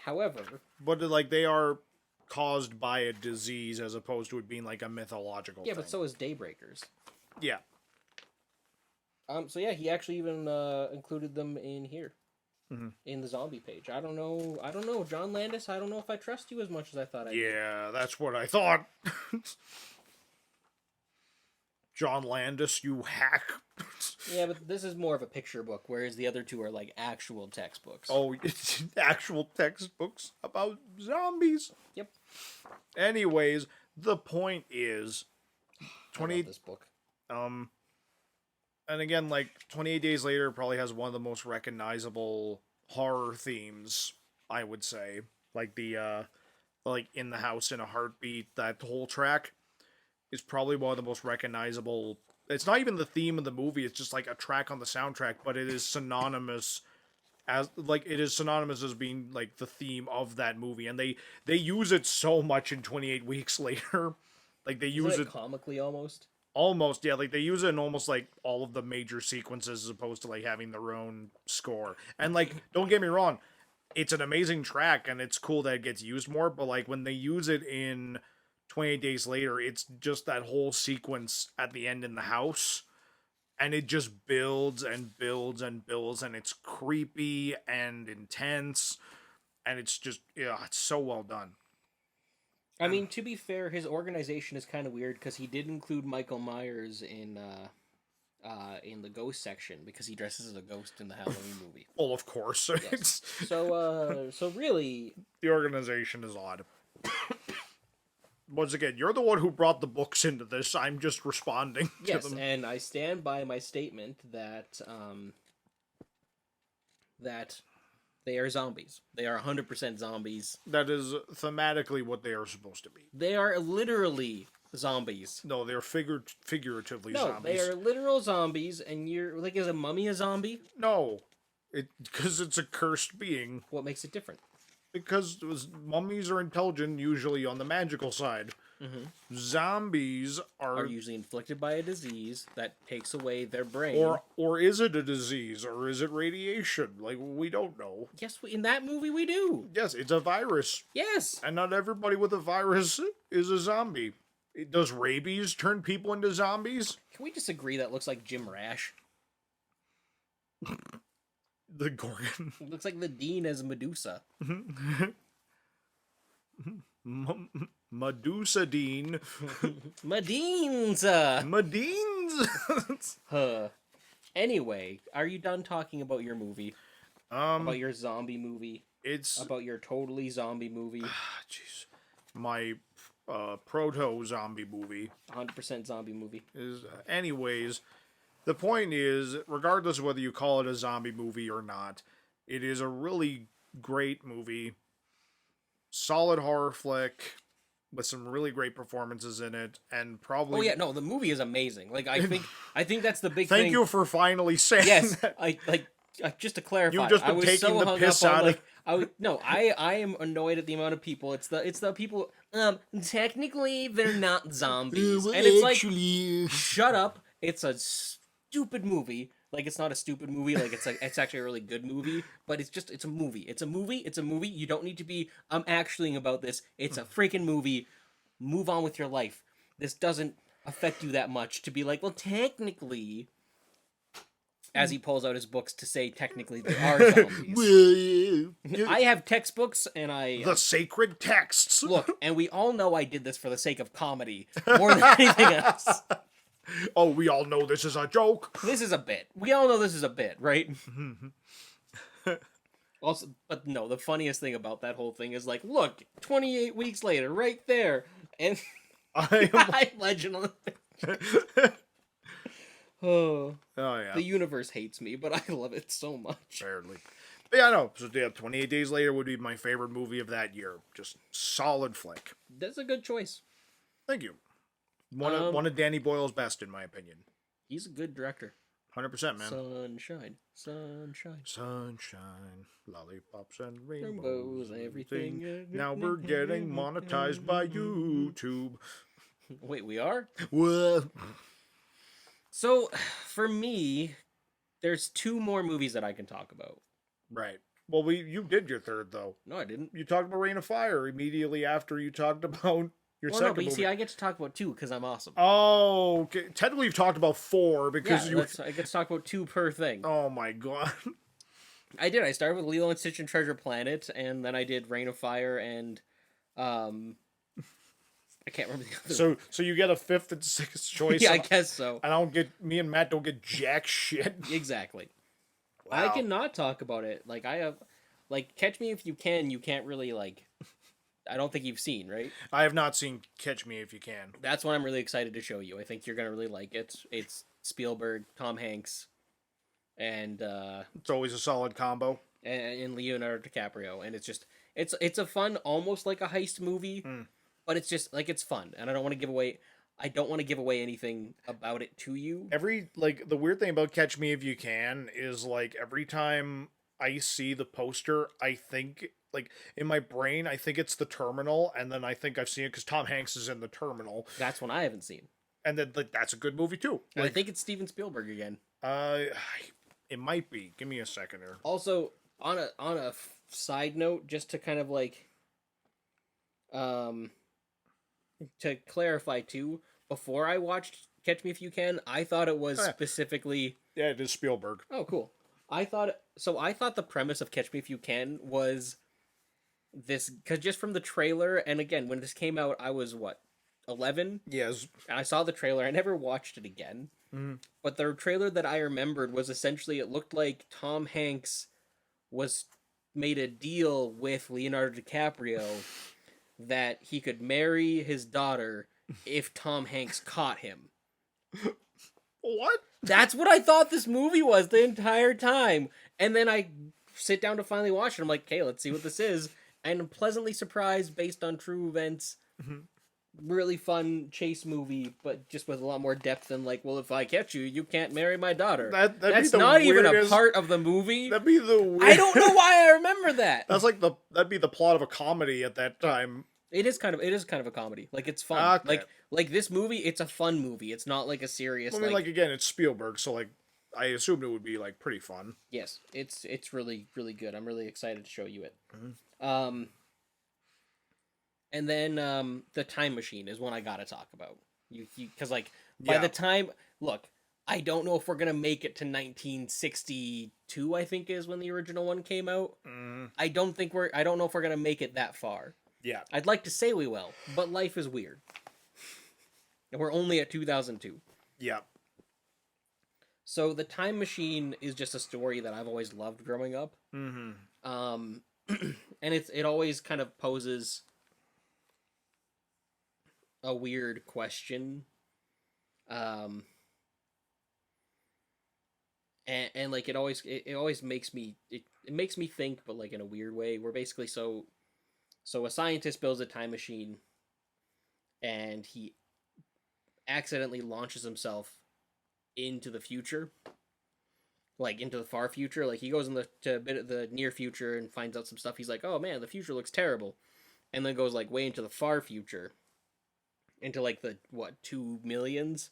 However, But, like, they are caused by a disease as opposed to it being, like, a mythological yeah, thing. but so is Daybreakers. Yeah. So yeah, he actually even included them in here. Mhm. In the zombie page. I don't know. John Landis, I don't know if I trust you as much as I thought I did. Yeah, that's what I thought. John Landis, you hack. Yeah, but this is more of a picture book, whereas the other two are like actual textbooks. Oh, it's actual textbooks about zombies. Yep. Anyways, the point is, I 20 love this book. and again, like, 28 Days Later probably has one of the most recognizable horror themes, I would say. Like like, In the House in a Heartbeat, that whole track is probably one of the most recognizable. It's not even the theme of the movie, it's just like a track on the soundtrack, but it is synonymous as being like the theme of that movie, and they use it so much in 28 Weeks Later. Like, they use Isn't it comically almost. almost, yeah, like, they use it in almost like all of the major sequences as opposed to like having their own score. And, like, don't get me wrong, it's an amazing track and it's cool that it gets used more, but like when they use it in 28 Days Later, it's just that whole sequence at the end in the house and it just builds and builds and builds, and it's creepy and intense, and it's just, yeah, it's so well done. I mean, to be fair, his organization is kind of weird because he did include Michael Myers in the ghost section because he dresses as a ghost in the Halloween movie. Well, of course. Yes. So really, The organization is odd. Once again, you're the one who brought the books into this. I'm just responding to yes, them. and I stand by my statement that that they are zombies. They are 100% zombies. That is thematically what they are supposed to be. They are literally zombies. No, they're figuratively No, zombies. they are literal zombies, and you're like, is a mummy a zombie? No, because it's a cursed being. What makes it different? Because mummies are intelligent, usually on the magical side. Mm-hmm. Zombies Are are usually inflicted by a disease that takes away their brain. or is it a disease, or is it radiation? Like, we don't know. Yes, in that movie we do. Yes, it's a virus, Yes. and not everybody with a virus is a zombie. Does rabies turn people into zombies? Can we disagree that looks like Jim Rash? The Gorgon. It looks like the Dean as Medusa. Medusa Dean. Medinza! Medines. Huh. Anyway, are you done talking about your movie? About your zombie movie? It's About your totally zombie movie? jeez, my proto zombie movie 100% zombie movie. is. Anyways, the point is, regardless of whether you call it a zombie movie or not, it is a really great movie. Solid horror flick with some really great performances in it, and probably. Oh yeah, no, the movie is amazing. Like I think that's the big Thank thing. you for finally saying Yes, that. just to clarify, You've just I been was taking so the hung piss up on, out of- I am annoyed at the amount of people. It's the people. Technically they're not zombies, and it's like, shut up. It's a stupid movie. Like, it's not a stupid movie. Like, it's actually a really good movie. But it's a movie. It's a movie. You don't need to be actually about this. It's a freaking movie. Move on with your life. This doesn't affect you that much to be like, well, technically. As he pulls out his books to say technically they are zombies. I have textbooks and The sacred texts. look, and we all know I did this for the sake of comedy more than anything else. Oh, we all know this is a joke. This is a bit. We all know this is a bit, right? Also, but no, the funniest thing about that whole thing is like, look, 28 weeks later, right there, and I legend on the picture. Oh, yeah. the universe hates me, but I love it so much. Apparently. But yeah, no. So yeah, 28 Days Later would be my favorite movie of that year. Just solid flick. That's a good choice. Thank you. One of Danny Boyle's best, in my opinion. He's a good director. 100%, man. Sunshine, sunshine. Sunshine, lollipops and Rainbows, rainbows, everything. Now we're getting monetized by YouTube. Wait, we are? What? So, for me, there's two more movies that I can talk about. Right. Well, you did your third, though. No, I didn't. You talked about Rain of Fire immediately after you talked about your Well, second no, but you movie. see, I get to talk about two because I'm awesome. Oh, okay. Technically, you've talked about four because Yeah, you. I get to talk about two per thing. Oh my god. I did. I started with Lilo and Stitch and Treasure Planet, and then I did Rain of Fire and, I can't remember the other. So you get a fifth and sixth choice. Yeah, I guess so. Me and Matt don't get jack shit. Exactly. Wow. I cannot talk about it. Like, I have, like, Catch Me If You Can. You can't really like. I don't think you've seen, right? I have not seen Catch Me If You Can. That's what I'm really excited to show you. I think you're gonna really like it. It's Spielberg, Tom Hanks, and It's always a solid combo. Leonardo DiCaprio, and it's a fun, almost like a heist movie, but it's just like it's fun, and I don't want to give away anything about it to you. The weird thing about Catch Me If You Can is like every time I see the poster, I think like in my brain I think it's The Terminal, and then I think I've seen it because Tom Hanks is in The Terminal, That's one I haven't seen. and then like that's a good movie too. And I think it's Steven Spielberg again. It might be. Give me a second here. Also, on a side note, just to kind of like, to clarify too, before I watched Catch Me If You Can, I thought it was Oh, yeah. specifically. Yeah, it is Spielberg. Oh, cool. I thought the premise of Catch Me If You Can was this, because just from the trailer, and again, when this came out, I was what, 11, Yes. and I saw the trailer. I never watched it again. Mhm. But the trailer that I remembered was essentially, it looked like Tom Hanks was made a deal with Leonardo DiCaprio that he could marry his daughter if Tom Hanks caught him. What? That's what I thought this movie was the entire time. And then I sit down to finally watch it. I'm like, okay, let's see what this is. And I'm pleasantly surprised based on true events. Mhm. Really fun chase movie, but just with a lot more depth than like, well, if I catch you, you can't marry my daughter. That'd be That's the not even a weirdest- part of the movie. That'd be the weird... I don't know why I remember that. That's like that'd be the plot of a comedy at that time. It is kind of a comedy. Like, it's fun. Okay. Like this movie, it's a fun movie. It's not like a serious. I mean, like again, it's Spielberg, so like I assumed it would be like pretty fun. Yes, it's really really good. I'm really excited to show you it. Mhm. And then the Time Machine is one I gotta talk about. You because like by Yeah. the time, look, I don't know if we're gonna make it to 1962. I think is when the original one came out. Mhm. I don't know if we're gonna make it that far. Yeah. I'd like to say we will, but life is weird. And we're only at 2002. Yeah. So the Time Machine is just a story that I've always loved growing up. Mm-hmm. And it always kind of poses a weird question. And like it always makes me it makes me think, but like in a weird way. We're basically so a scientist builds a time machine and he accidentally launches himself into the future, like into the far future. Like he goes in to a bit of the near future and finds out some stuff. He's like, oh man, the future looks terrible, and then goes like way into the far future, into like the 2 millions,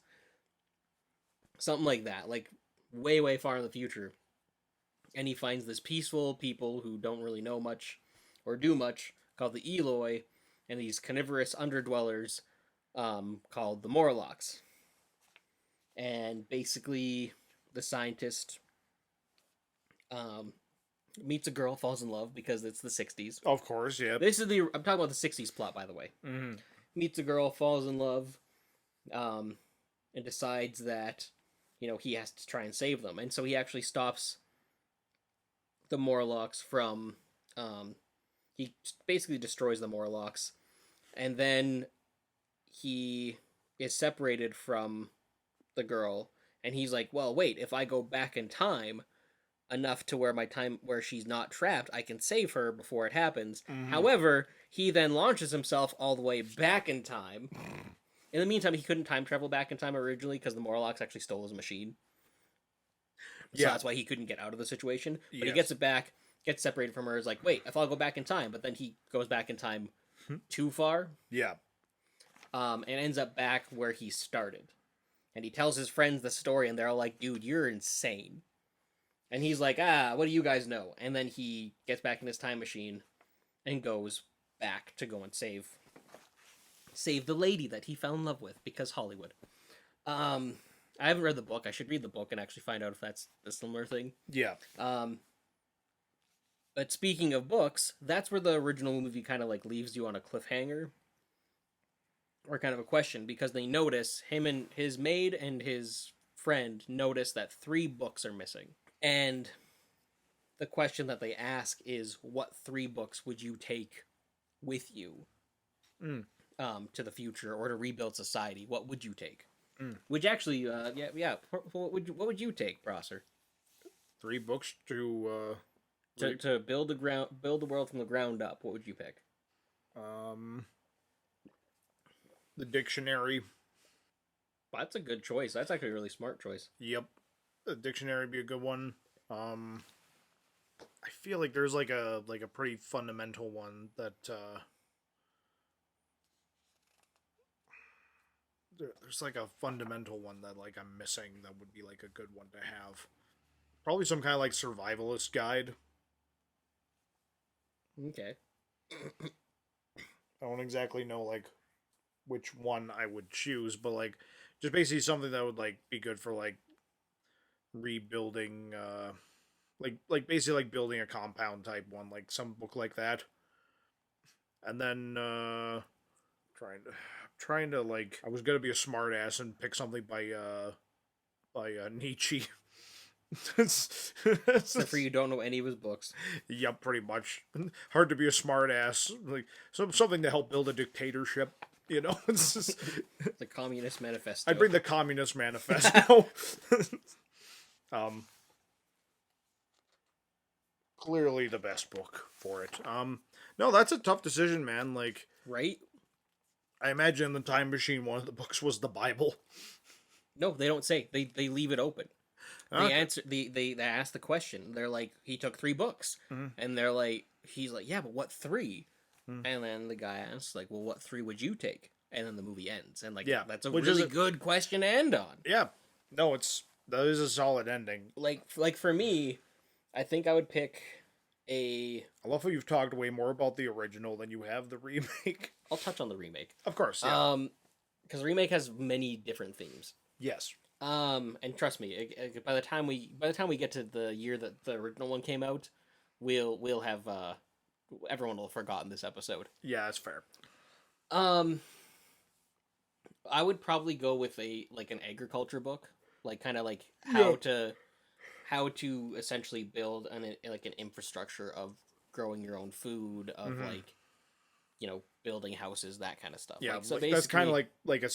something like that, like way far in the future. And he finds this peaceful people who don't really know much or do much, called the Ayalew, and these carnivorous underdwellers called the Morlocks. And basically, the scientist meets a girl, falls in love because it's the 60s. Of course, yeah. I'm talking about the 60s plot, by the way. Mm-hmm. Meets a girl, falls in love, and decides that, he has to try and save them. And so he actually stops the Morlocks from, he basically destroys the Morlocks, and then he is separated from the girl, and he's like, well, wait, if I go back in time enough to where she's not trapped, I can save her before it happens. Mm-hmm. However, he then launches himself all the way back in time. In the meantime, he couldn't time travel back in time originally because the Morlocks actually stole his machine. So Yeah. that's why he couldn't get out of the situation. But he Yes. gets it back, gets separated from her, is like, wait, if I'll go back in time, but then he goes back in time too far, Yeah. and ends up back where he started. And he tells his friends the story, and they're all like, dude, you're insane. And he's like, what do you guys know? And then he gets back in his time machine and goes back to go and save the lady that he fell in love with, because Hollywood. I haven't read the book. I should read the book and actually find out if that's a similar thing. Yeah. But speaking of books, that's where the original movie kind of like leaves you on a cliffhanger. Or kind of a question, because they notice, him and his maid and his friend notice that 3 books are missing. And the question that they ask is, what 3 books would you take with you to the future or to rebuild society? What would you take? Which actually, what would you take, Prosser? 3 books to build the world from the ground up. What would you pick? The dictionary. That's a good choice. That's actually a really smart choice. Yep. The dictionary would be a good one. I feel like there's like a pretty fundamental one that there's like a fundamental one that like I'm missing that would be like a good one to have. Probably some kind of like survivalist guide. Okay. I don't exactly know like which one I would choose, but like just basically something that would like be good for like rebuilding, like basically like building a compound type one, like some book like that. And then trying to like I was gonna be a smart ass and pick something by Nietzsche. Except for you don't know any of his books. Yep, pretty much. Hard to be a smart ass. Like something to help build a dictatorship. You know, it's just The Communist Manifesto. I bring the Communist Manifesto. Clearly the best book for it. No, that's a tough decision, man. Like, right? I imagine in the Time Machine, one of the books was the Bible. No, they don't say. They leave it open. Okay. They answer. They ask the question. They're like, he took 3 books, and they're like, he's like, yeah, but what 3? And then the guy asks, like, well, what 3 would you take? And then the movie ends, and like, Yeah, that's a which really is good question to end on. Yeah, no, that is a solid ending. Like for me, I think I would pick a. I love how you've talked way more about the original than you have the remake. I'll touch on the remake. Of course, yeah. Because the remake has many different themes. Yes. And trust me, by the time we get to the year that the original one came out, we'll have everyone will have forgotten this episode. Yeah, that's fair. I would probably go with an agriculture book, like kind of like how to essentially build an infrastructure of growing your own food, of building houses, that kind of stuff. Yeah, so that's kind of like a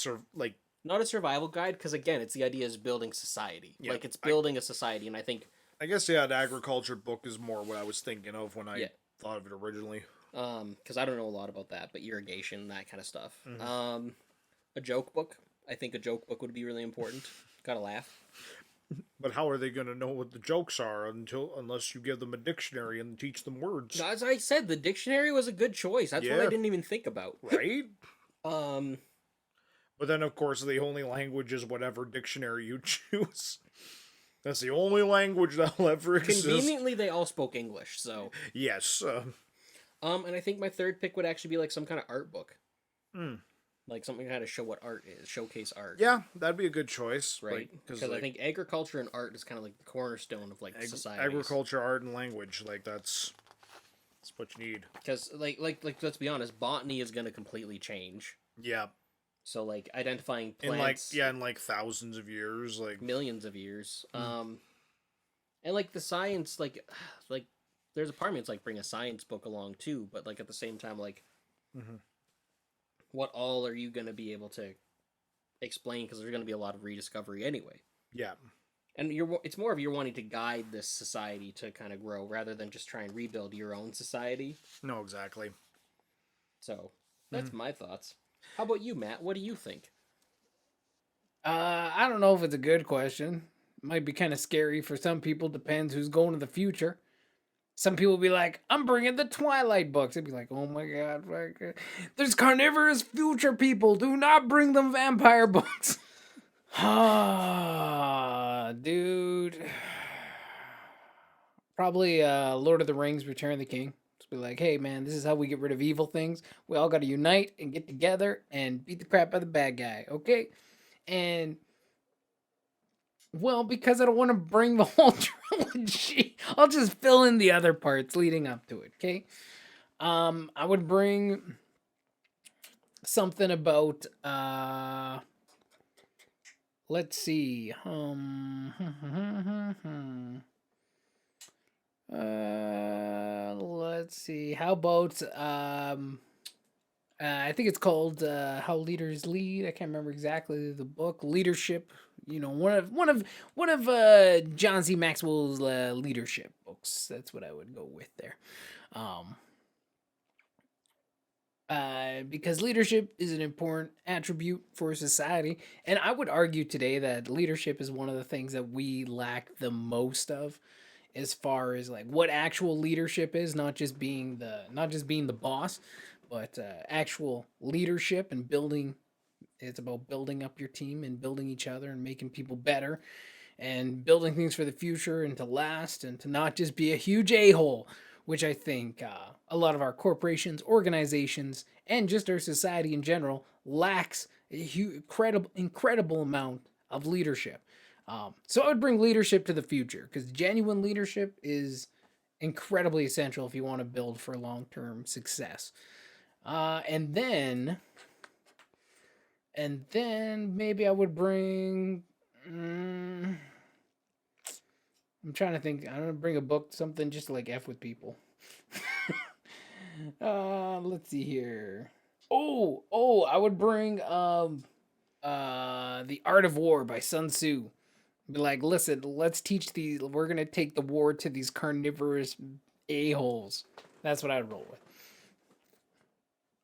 not a survival guide, because again, it's the idea is building society. Yeah, it's building a society, and I think. I guess an agriculture book is more what I was thinking of when I thought of it originally. Because I don't know a lot about that, but irrigation, that kind of stuff. A joke book. I think a joke book would be really important. Gotta laugh. But how are they going to know what the jokes are unless you give them a dictionary and teach them words? As I said, the dictionary was a good choice. That's what I didn't even think about. Right? But then, of course, the only language is whatever dictionary you choose. That's the only language that'll ever exist. Conveniently, they all spoke English, so... Yes. And I think my third pick would actually be like some kind of art book. Hmm. Like something to kind of show what art is, showcase art. Yeah, that'd be a good choice. Right? Because I think agriculture and art is kind of like the cornerstone of society. Agriculture, art, and language. Like, that's what you need. Because, like, let's be honest, botany is going to completely change. Yeah. So, like, identifying plants... in thousands of years. Like millions of years. And, like, the science, like, there's a part of me that's like, bring a science book along, too. But, like, at the same time, like... What all are you going to be able to explain? Because there's going to be a lot of rediscovery anyway. Yeah. And it's more of you're wanting to guide this society to kind of grow rather than just try and rebuild your own society. No, exactly. So, that's my thoughts. How about you, Matt? What do you think? I don't know if it's a good question. Might be kind of scary for some people. Depends who's going to the future. Some people be like, I'm bringing the Twilight books. They'd be like, oh my god. There's carnivorous future people. Do not bring them vampire books. Ah, dude. Probably Lord of the Rings, Return of the King. Just be like, hey man, this is how we get rid of evil things. We all got to unite and get together and beat the crap out of the bad guy. Okay? And... well, because I don't want to bring the whole trilogy, I'll just fill in the other parts leading up to it, okay? I would bring something about, let's see, let's see, how about, I think it's called How Leaders Lead. I can't remember exactly the book. Leadership. You know, one of John C. Maxwell's leadership books. That's what I would go with there. Because leadership is an important attribute for society, and I would argue today that leadership is one of the things that we lack the most of, as far as like what actual leadership is, not just being the boss, but actual leadership and building. It's about building up your team and building each other and making people better and building things for the future and to last and to not just be a huge a-hole, which I think a lot of our corporations, organizations, and just our society in general lacks incredible amount of leadership. So I would bring leadership to the future because genuine leadership is incredibly essential if you want to build for long-term success. And then maybe I would bring. I'm trying to think. I'm gonna bring a book, something just to, like, F with people. Let's see here. I would bring The Art of War by Sun Tzu. Be like, listen, let's teach these. We're gonna take the war to these carnivorous a-holes. That's what I'd roll with.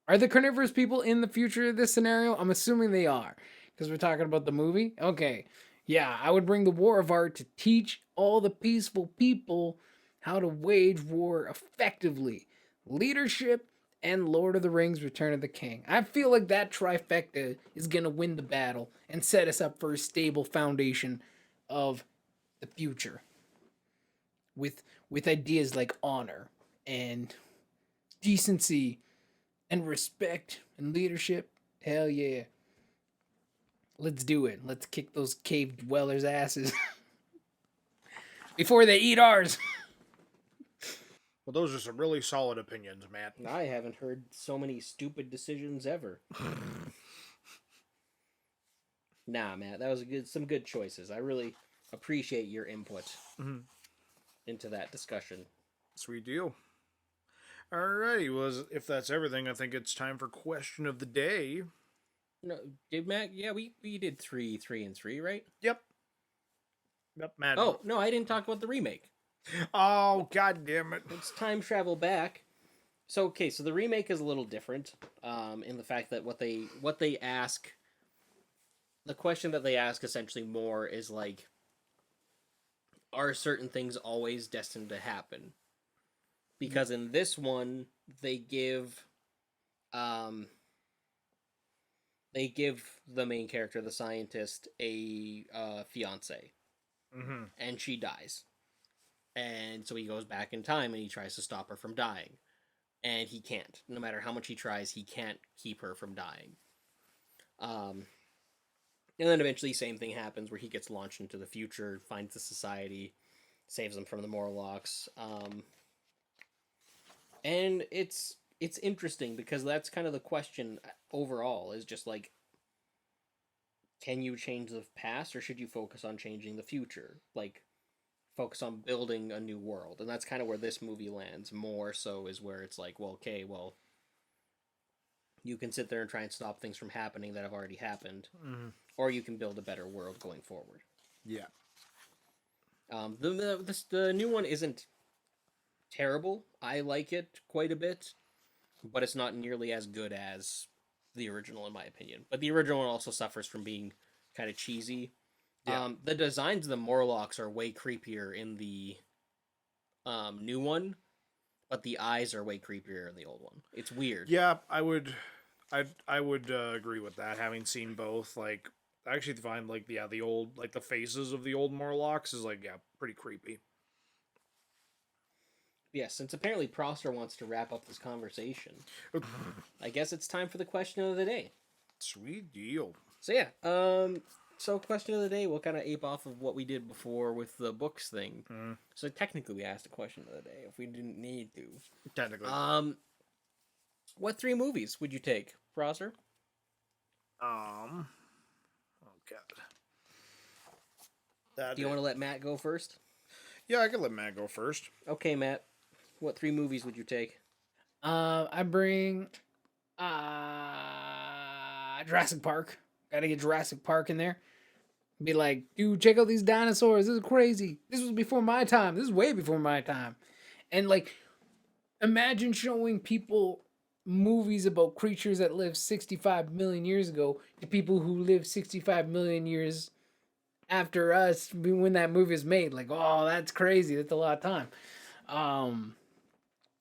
Are the carnivorous people in the future of this scenario? I'm assuming they are, because we're talking about the movie. Okay. Yeah, I would bring the War of Art to teach all the peaceful people how to wage war effectively. Leadership and Lord of the Rings Return of the King. I feel like that trifecta is going to win the battle and set us up for a stable foundation of the future. With ideas like honor and decency and respect and leadership. Hell yeah. Let's do it. Let's kick those cave dwellers' asses before they eat ours. Well, those are some really solid opinions, Matt. I haven't heard so many stupid decisions ever. Nah, Matt, that was some good choices. I really appreciate your input into that discussion. Sweet deal. Alrighty, well, if that's everything, I think it's time for question of the day. No, did Matt? Yeah, we did 3, 3, and 3, right? Yep, Matt. Oh no, I didn't talk about the remake. Oh, god damn it! It's time travel back. So the remake is a little different, in the fact that what they ask, the question that they ask essentially more is like, are certain things always destined to happen? Because in this one, they give the main character, the scientist, a fiance, and she dies. And so he goes back in time and he tries to stop her from dying. And he can't. No matter how much he tries, he can't keep her from dying. And then eventually same thing happens where he gets launched into the future, finds the society, saves them from the Morlocks. And it's interesting because that's kind of the question overall, is just like, can you change the past or should you focus on changing the future? Like, focus on building a new world. And that's kind of where this movie lands more so, is where it's like, well, okay, well, you can sit there and try and stop things from happening that have already happened, or you can build a better world going forward. Yeah. The new one isn't terrible. I like it quite a bit, but it's not nearly as good as the original, in my opinion. But the original one also suffers from being kind of cheesy. Yeah. The designs of the Morlocks are way creepier in the new one, but the eyes are way creepier in the old one. It's weird. Yeah, I would agree with that. Having seen both, like, I actually find the old, like, the faces of the old Morlocks is pretty creepy. Yeah, since apparently Prosser wants to wrap up this conversation, I guess it's time for the question of the day. Sweet deal. So yeah, so question of the day, we'll kind of ape off of what we did before with the books thing. So technically we asked a question of the day if we didn't need to. Technically. What 3 movies would you take, Prosser? Oh god. Do you want to let Matt go first? Yeah, I can let Matt go first. Okay, Matt. What 3 movies would you take? I bring Jurassic Park. Gotta get Jurassic Park in there. Be like, dude, check out these dinosaurs. This is crazy. This was before my time. This is way before my time. And like, imagine showing people movies about creatures that lived 65 million years ago to people who lived 65 million years after us when that movie was made. Like, oh, that's crazy. That's a lot of time.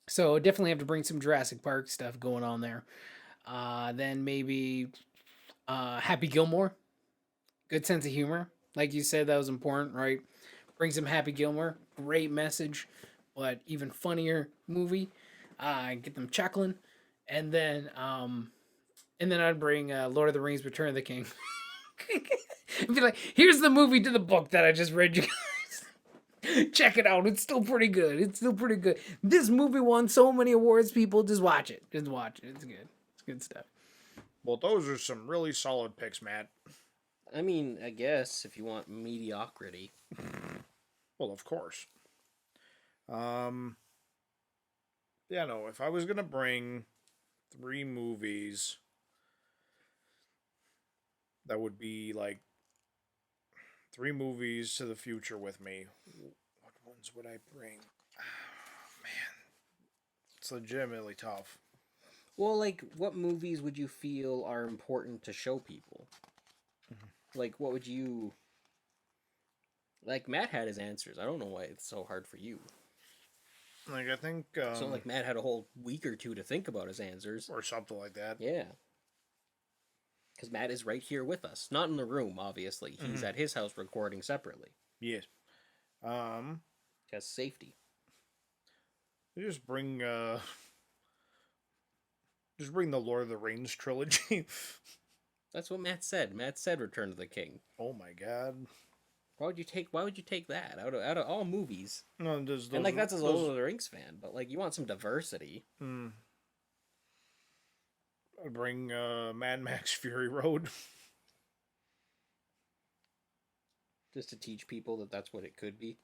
So definitely have to bring some Jurassic Park stuff going on there. Then maybe Happy Gilmore. Good sense of humor. Like you said, that was important, right? Bring some Happy Gilmore. Great message, but even funnier movie. Get them chuckling. And then And then I'd bring Lord of the Rings: Return of the King. And be like, here's the movie to the book that I just read you guys. Check it out. It's still pretty good. It's still pretty good. This movie won so many awards, people. Just watch it. Just watch it. It's good. It's good stuff. Well, those are some really solid picks, Matt. I mean, I guess if you want mediocrity. Well, of course. Yeah, no, if I was gonna bring 3 movies, that would be like 3 movies to the future with me. What ones would I bring? Man, it's legitimately tough. Well, like, what movies would you feel are important to show people? Like, what would you... Like, Matt had his answers. I don't know why it's so hard for you. Like, I think... It's not like Matt had a whole week or two to think about his answers. Or something like that. Yeah. Because Matt is right here with us. Not in the room, obviously. He's at his house recording separately. Yes. Has safety. Just bring the Lord of the Rings trilogy. That's what Matt said. Matt said Return of the King. Oh my god. Why would you take that out of all movies? No, And like that's as a Lord of the Rings fan, but like you want some diversity. I'd bring Mad Max Fury Road. Just to teach people that that's what it could be.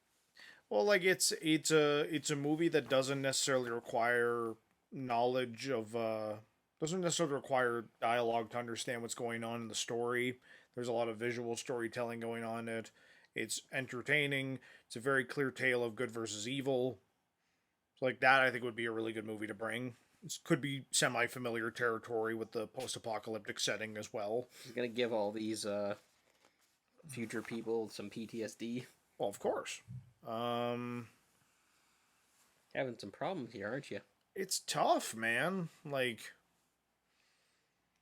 Well, like it's a movie that doesn't necessarily require knowledge of doesn't necessarily require dialogue to understand what's going on in the story. There's a lot of visual storytelling going on in it. It's entertaining. It's a very clear tale of good versus evil. So like that I think would be a really good movie to bring. It could be semi-familiar territory with the post-apocalyptic setting as well. He's gonna give all these future people some PTSD. Well, of course. Having some problems here, aren't you? It's tough, man. Like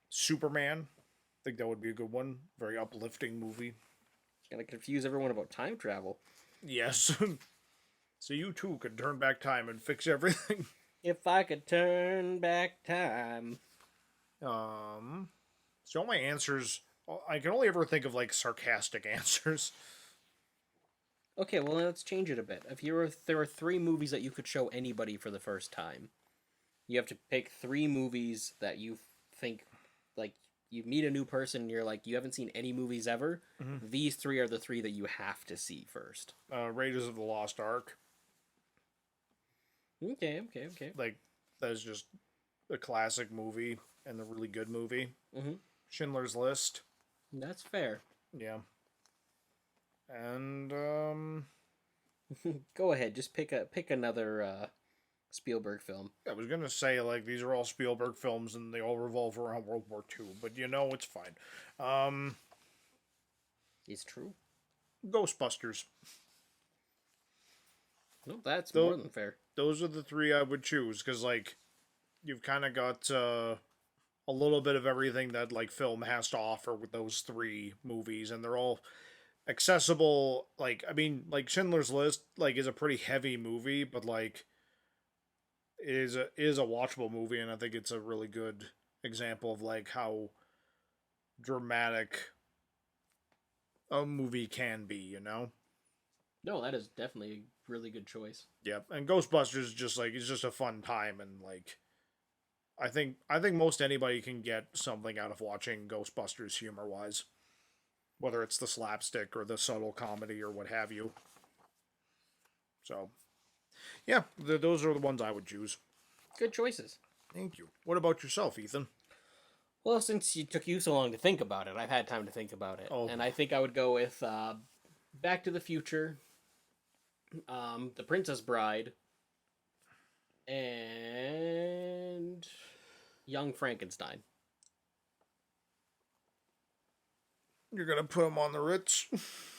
Superman. I think that would be a good one. Very uplifting movie. Gonna confuse everyone about time travel. Yes. So you too could turn back time and fix everything. If I could turn back time. So all my answers, I can only ever think of like sarcastic answers. Okay, well let's change it a bit. There are 3 movies that you could show anybody for the first time. You have to pick 3 movies that you think, like, you meet a new person and you're like, you haven't seen any movies ever. These 3 are the 3 that you have to see first. Raiders of the Lost Ark. Okay. Like, that's just a classic movie and a really good movie. Schindler's List. That's fair. Yeah. And, Go ahead, just pick another Spielberg film. I was gonna say, like, these are all Spielberg films and they all revolve around World War II, but you know, it's fine. It's true. Ghostbusters. No, that's more than fair. Those are the 3 I would choose, because, like, you've kind of got a little bit of everything that, like, film has to offer with those 3 movies, and they're all accessible. Like, I mean, like, Schindler's List, like, is a pretty heavy movie, but, like, it is a watchable movie, and I think it's a really good example of, like, how dramatic a movie can be, you know? No, that is definitely a really good choice. Yep, and Ghostbusters just like it's just a fun time, and like I think most anybody can get something out of watching Ghostbusters humor wise, whether it's the slapstick or the subtle comedy or what have you. So, yeah, those are the ones I would choose. Good choices. Thank you. What about yourself, Ethan? Well, since it took you so long to think about it, I've had time to think about it, and I think I would go with Back to the Future. The Princess Bride, and Young Frankenstein. You're gonna put them on the Ritz?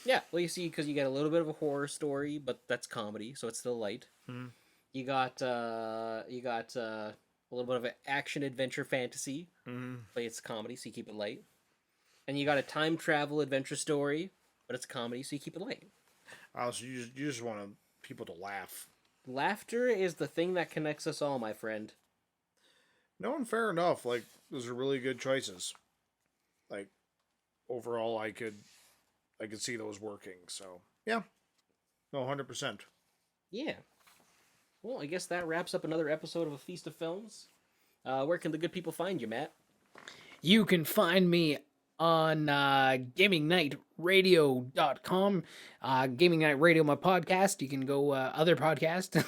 Yeah, well, you see, because you get a little bit of a horror story, but that's comedy, so it's still light. You got a little bit of an action adventure fantasy, but it's comedy, so you keep it light. And you got a time travel adventure story, but it's comedy, so you keep it light. Oh, so you just want people to laugh. Laughter is the thing that connects us all, my friend. No, and fair enough. Like, those are really good choices. Like overall, I could see those working. So yeah, no, 100%. Yeah. Well, I guess that wraps up another episode of A Feast of Films. Where can the good people find you, Matt? You can find me on gamingnightradio.com. Gaming Night Radio, my podcast. You can go other podcast,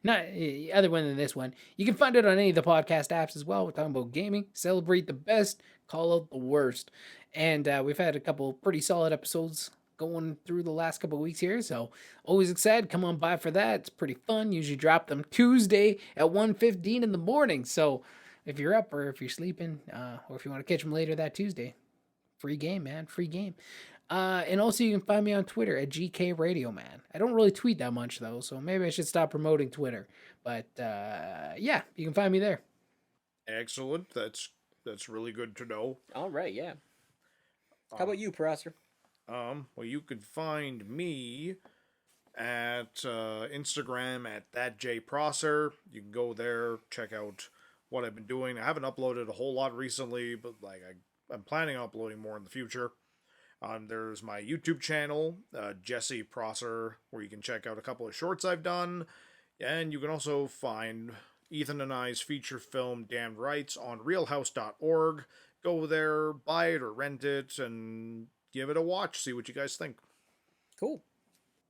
not other one than this one. You can find it on any of the podcast apps as well. We're talking about gaming. Celebrate the best, call out the worst. And we've had a couple pretty solid episodes going through the last couple of weeks here, so always excited. Come on by for that. It's pretty fun. Usually drop them Tuesday at 1:15 in the morning. So if you're up or if you're sleeping, or if you want to catch them later that Tuesday, free game, man, free game. And also you can find me on Twitter at GK Radio Man. I don't really tweet that much though, so maybe I should stop promoting Twitter. But yeah, you can find me there. Excellent. That's really good to know. All right, yeah. How about you, Prosser? Well, you can find me at Instagram at thatjprosser. You can go there, check out what I've been doing. I haven't uploaded a whole lot recently, but like I'm planning on uploading more in the future. There's my YouTube channel, Jesse Prosser, where you can check out a couple of shorts I've done, and you can also find Ethan and I's feature film Damned Rights on realhouse.org. Go there, buy it or rent it, and give it a watch. See what you guys think. Cool.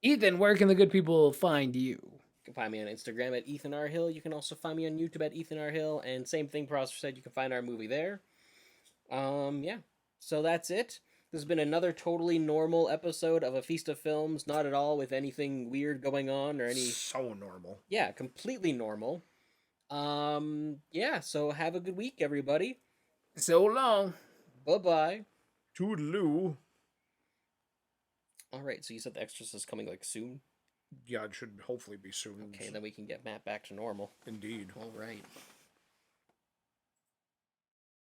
Ethan, where can the good people find you? You can find me on Instagram at Ethan R. Hill. You can also find me on YouTube at Ethan R. Hill. And same thing Prosser said, you can find our movie there. Yeah. So that's it. This has been another totally normal episode of A Feast of Films. Not at all with anything weird going on or any... So normal. Yeah, completely normal. Yeah, so have a good week, everybody. So long. Bye-bye. Toodaloo. Alright, so you said The Exorcist is coming, like, soon? Yeah, it should hopefully be soon. Okay, then we can get Matt back to normal. Indeed. Alright.